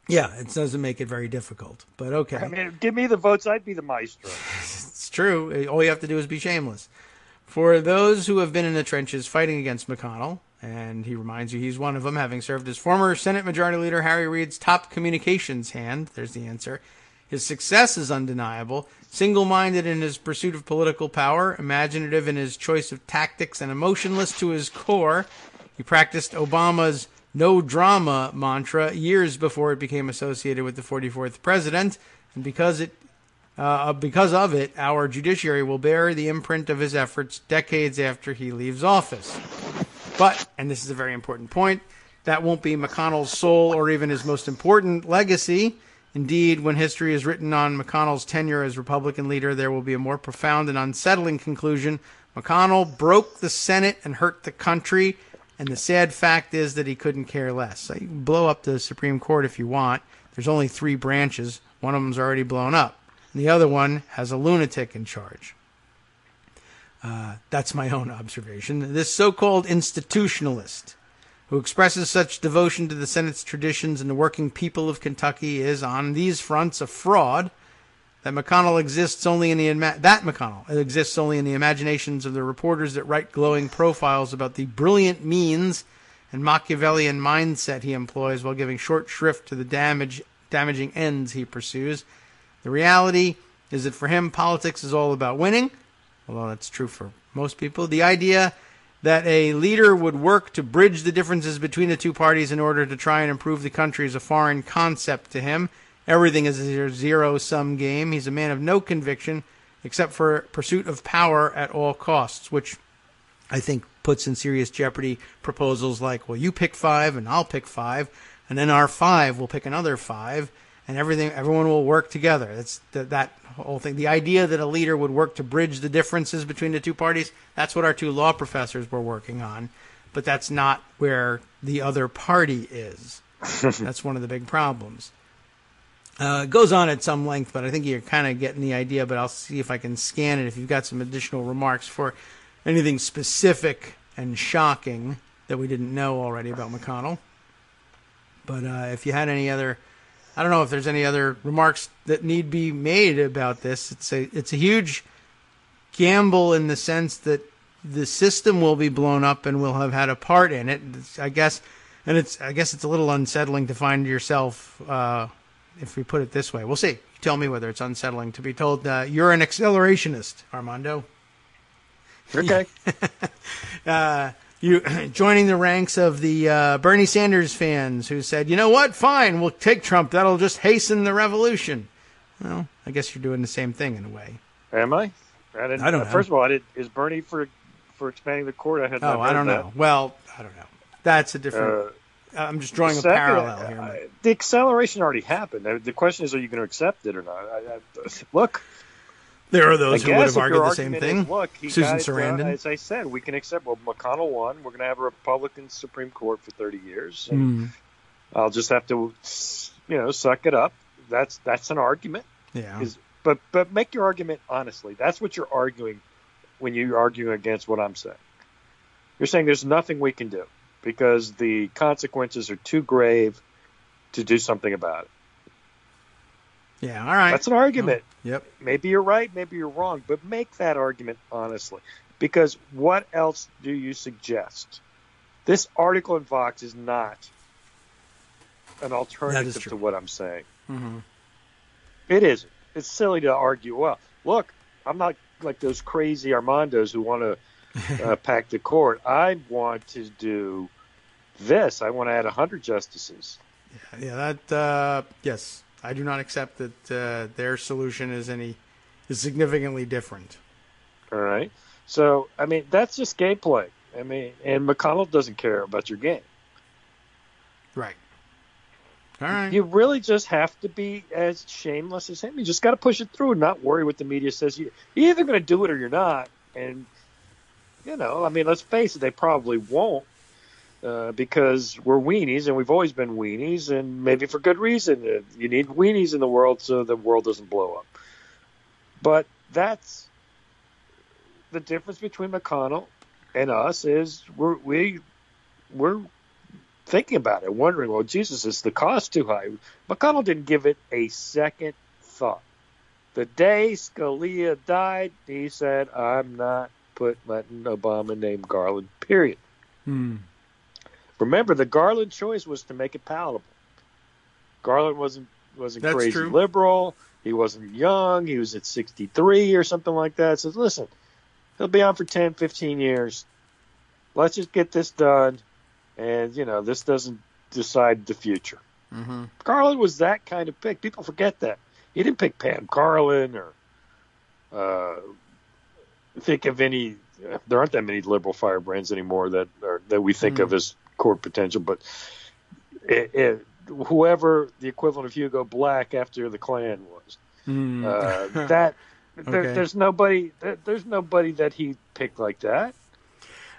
Yeah, it doesn't make it very difficult, but okay. I mean, give me the votes, I'd be the maestro. It's true. All you have to do is be shameless. For those who have been in the trenches fighting against McConnell, and he reminds you he's one of them, having served as former Senate Majority Leader Harry Reid's top communications hand, there's the answer. His success is undeniable. Single-minded in his pursuit of political power, imaginative in his choice of tactics, and emotionless to his core, he practiced Obama's no drama mantra years before it became associated with the 44th president, and because of it, our judiciary will bear the imprint of his efforts decades after he leaves office. But, and this is a very important point, that won't be McConnell's sole or even his most important legacy. Indeed, when history is written on McConnell's tenure as Republican leader, there will be a more profound and unsettling conclusion. McConnell broke the Senate and hurt the country, and the sad fact is that he couldn't care less. So you can blow up the Supreme Court if you want. There's only 3 branches. One of them's already blown up. And the other one has a lunatic in charge. That's my own observation. This so-called institutionalist who expresses such devotion to the Senate's traditions and the working people of Kentucky is, on these fronts, a fraud. That McConnell exists only in the imaginations of the reporters that write glowing profiles about the brilliant means and Machiavellian mindset he employs while giving short shrift to the damaging ends he pursues. The reality is that for him, politics is all about winning, although that's true for most people. The idea that a leader would work to bridge the differences between the two parties in order to try and improve the country is a foreign concept to him. Everything is a zero-sum game. He's a man of no conviction except for pursuit of power at all costs, which I think puts in serious jeopardy proposals like, well, you pick 5 and I'll pick 5, and then our 5 will pick another 5, and everyone will work together. That's that whole thing. The idea that a leader would work to bridge the differences between the two parties, that's what our 2 law professors were working on, but that's not where the other party is. That's one of the big problems. It goes on at some length, but I think you're kind of getting the idea, but I'll see if I can scan it if you've got some additional remarks for anything specific and shocking that we didn't know already about McConnell. But if you had any other, I don't know if there's any other remarks that need be made about this. It's a huge gamble in the sense that the system will be blown up and will have had a part in it, I guess. And I guess it's a little unsettling to find yourself, if we put it this way. We'll see. You tell me whether it's unsettling to be told you're an accelerationist, Armando. Okay. You joining the ranks of the Bernie Sanders fans who said, you know what, fine, we'll take Trump. That'll just hasten the revolution. Well, I guess you're doing the same thing in a way. Am I? I don't know. First of all, is Bernie for expanding the court? I don't know. Well, I don't know. That's a different... I'm just drawing a parallel here. The acceleration already happened. The question is, are you going to accept it or not? Look, there are those who would have argued the same thing. Susan Sarandon. As I said, we can accept. Well, McConnell won. We're going to have a Republican Supreme Court for 30 years. And I'll just have to, suck it up. That's an argument. Yeah. But make your argument honestly. That's what you're arguing when you're arguing against what I'm saying. You're saying there's nothing we can do because the consequences are too grave to do something about it. Yeah, all right. That's an argument. Yep. Maybe you're right, maybe you're wrong, but make that argument honestly. Because what else do you suggest? This article in Vox is not an alternative to what I'm saying. Mm-hmm. It isn't. It's silly to argue, well, look, I'm not like those crazy Armandos who want to pack the court. I want to do this. I want to add 100 justices. Yeah, that, yes. I do not accept that their solution is significantly different. All right. So, I mean, that's just gameplay. I mean, and McConnell doesn't care about your game. Right. All right. You really just have to be as shameless as him. You just got to push it through and not worry what the media says. You're either going to do it or you're not. And, I mean, let's face it, they probably won't. because we're weenies, and we've always been weenies, and maybe for good reason. You need weenies in the world so the world doesn't blow up. But that's the difference between McConnell and us is we're thinking about it, wondering, well, Jesus, is the cost too high? McConnell didn't give it a second thought. The day Scalia died, he said, I'm not letting Obama name Garland, period. Remember, the Garland choice was to make it palatable. Garland wasn't That's crazy true. liberal. He wasn't young. He was at 63 or something like that. Says, listen, he'll be on for 10, 15 years. Let's just get this done. And, this doesn't decide the future. Garland was that kind of pick. People forget that. He didn't pick Pam Garland or think of any. There aren't that many liberal firebrands anymore that we think of as core potential. But whoever the equivalent of Hugo Black after the Klan was, there's nobody that he picked like that.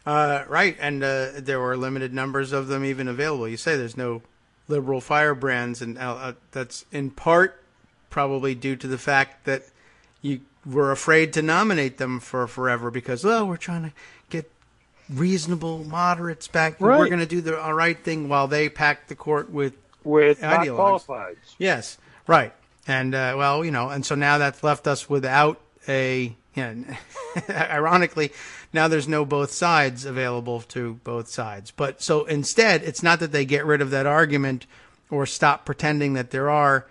Right, and there were limited numbers of them even available. You say there's no liberal firebrands, and that's in part probably due to the fact that you were afraid to nominate them for forever because, we're trying to get reasonable moderates back. Right. We're going to do the right thing while they pack the court with not ideologues. qualified. Yes, right. And, and so now that's left us without ironically, now there's no both sides available to both sides. But so instead, it's not that they get rid of that argument or stop pretending that there are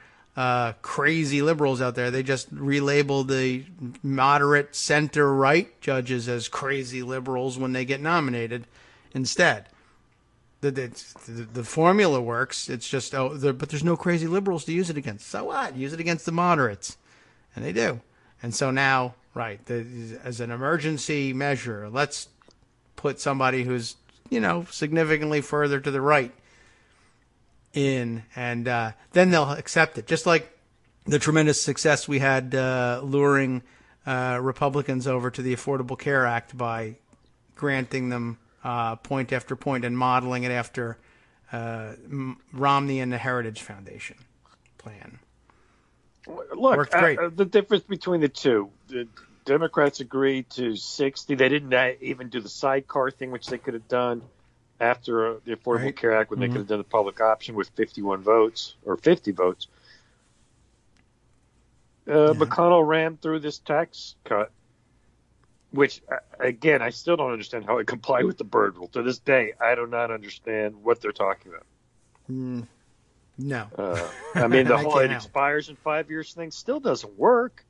crazy liberals out there. They just relabel the moderate center-right judges as crazy liberals when they get nominated instead. The formula works. It's just, but there's no crazy liberals to use it against. So what? Use it against the moderates. And they do. And so now, right, as an emergency measure, let's put somebody who's, significantly further to the right in, and then they'll accept it. Just like the tremendous success we had luring Republicans over to the Affordable Care Act by granting them point after point and modeling it after Romney and the Heritage Foundation plan. Look, Worked great. The difference between the two, the Democrats agreed to 60. They didn't even do the sidecar thing, which they could have done after the Affordable Care Act when they could have done the public option with 51 votes or 50 votes. McConnell ran through this tax cut, which, again, I still don't understand how it complied with the Byrd Rule. To this day, I do not understand what they're talking about. No. I mean, the whole it expires in 5 years thing still doesn't work.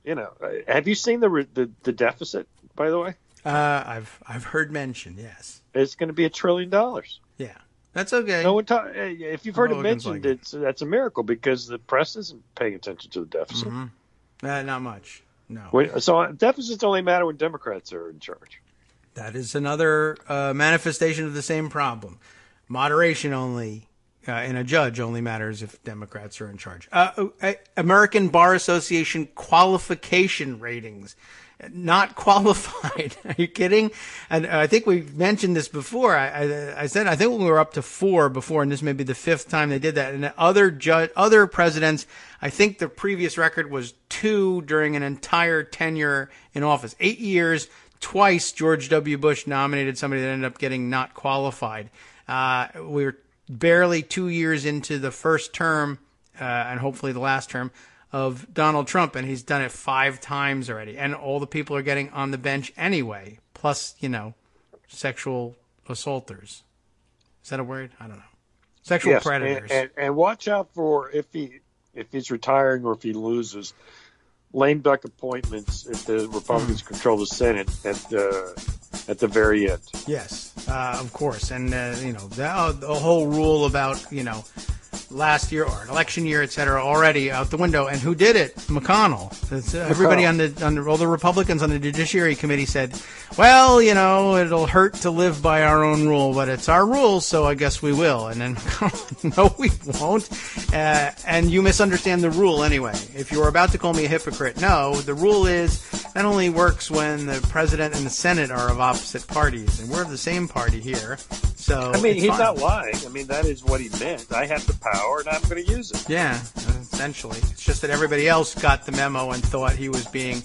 Have you seen the deficit, by the way? I've heard mentioned, yes. It's going to be $1 trillion. Yeah, that's okay. No one if you've heard it mentioned, that's a miracle because the press isn't paying attention to the deficit. Not much, no. So deficits only matter when Democrats are in charge. That is another manifestation of the same problem. Moderation only in a judge only matters if Democrats are in charge. American Bar Association qualification ratings. Not qualified. Are you kidding? And I think we mentioned this before. I said I think we were up to 4 before, and this may be the 5th time they did that. And other presidents, I think the previous record was 2 during an entire tenure in office. 8 years, twice George W. Bush nominated somebody that ended up getting not qualified. We were barely 2 years into the first term, and hopefully the last term, of Donald Trump, and he's done it 5 times already. And all the people are getting on the bench anyway, plus, sexual assaulters. Is that a word? I don't know. Sexual predators. And watch out for if he's retiring or if he loses, lame duck appointments if the Republicans control the Senate at the very end. Yes, of course. And, the whole rule about, last year or an election year, et cetera, already out the window. And who did it? McConnell. Everybody all the Republicans on the Judiciary Committee said, well, it'll hurt to live by our own rule, but it's our rule, so I guess we will. And then, no, we won't. And you misunderstand the rule anyway. If you were about to call me a hypocrite, no, the rule is That only works when the president and the Senate are of opposite parties, and we're of the same party here. So I mean, he's fine. not lying. I mean, that is what he meant. I have the power, and I'm going to use it. Yeah, essentially. It's just that everybody else got the memo and thought he was being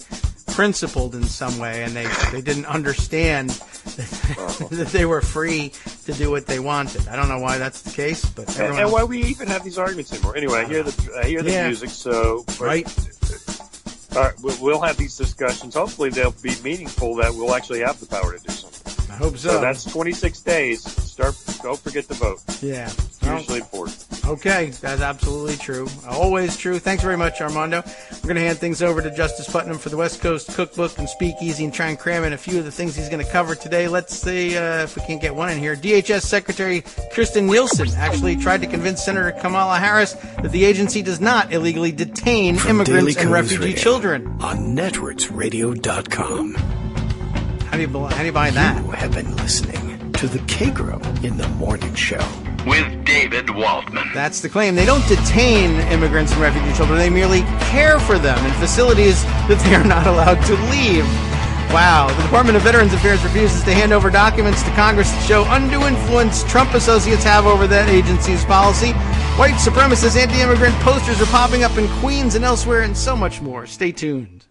principled in some way, and they didn't understand that they were free to do what they wanted. I don't know why that's the case, but and why we even have these arguments anymore. Anyway, I hear the music, so right. All right, we'll have these discussions. Hopefully, they'll be meaningful. That we'll actually have the power to do something. I hope so. So that's 26 days. Don't forget to vote. Yeah, it's usually important. Okay, that's absolutely true. Always true. Thanks very much, Armando. We're going to hand things over to Justice Putnam for the West Coast Cookbook and Speakeasy and try and cram in a few of the things he's going to cover today. Let's see if we can't get one in here. DHS Secretary Kirstjen Nielsen actually tried to convince Senator Kamala Harris that the agency does not illegally detain immigrants and refugee children. On netrootsradio.com. How do you buy that? You have been listening to the Kagro in the Morning Show. With David Waldman. That's the claim. They don't detain immigrants and refugee children. They merely care for them in facilities that they are not allowed to leave. Wow. The Department of Veterans Affairs refuses to hand over documents to Congress that show undue influence Trump associates have over that agency's policy. White supremacist anti-immigrant posters are popping up in Queens and elsewhere, and so much more. Stay tuned.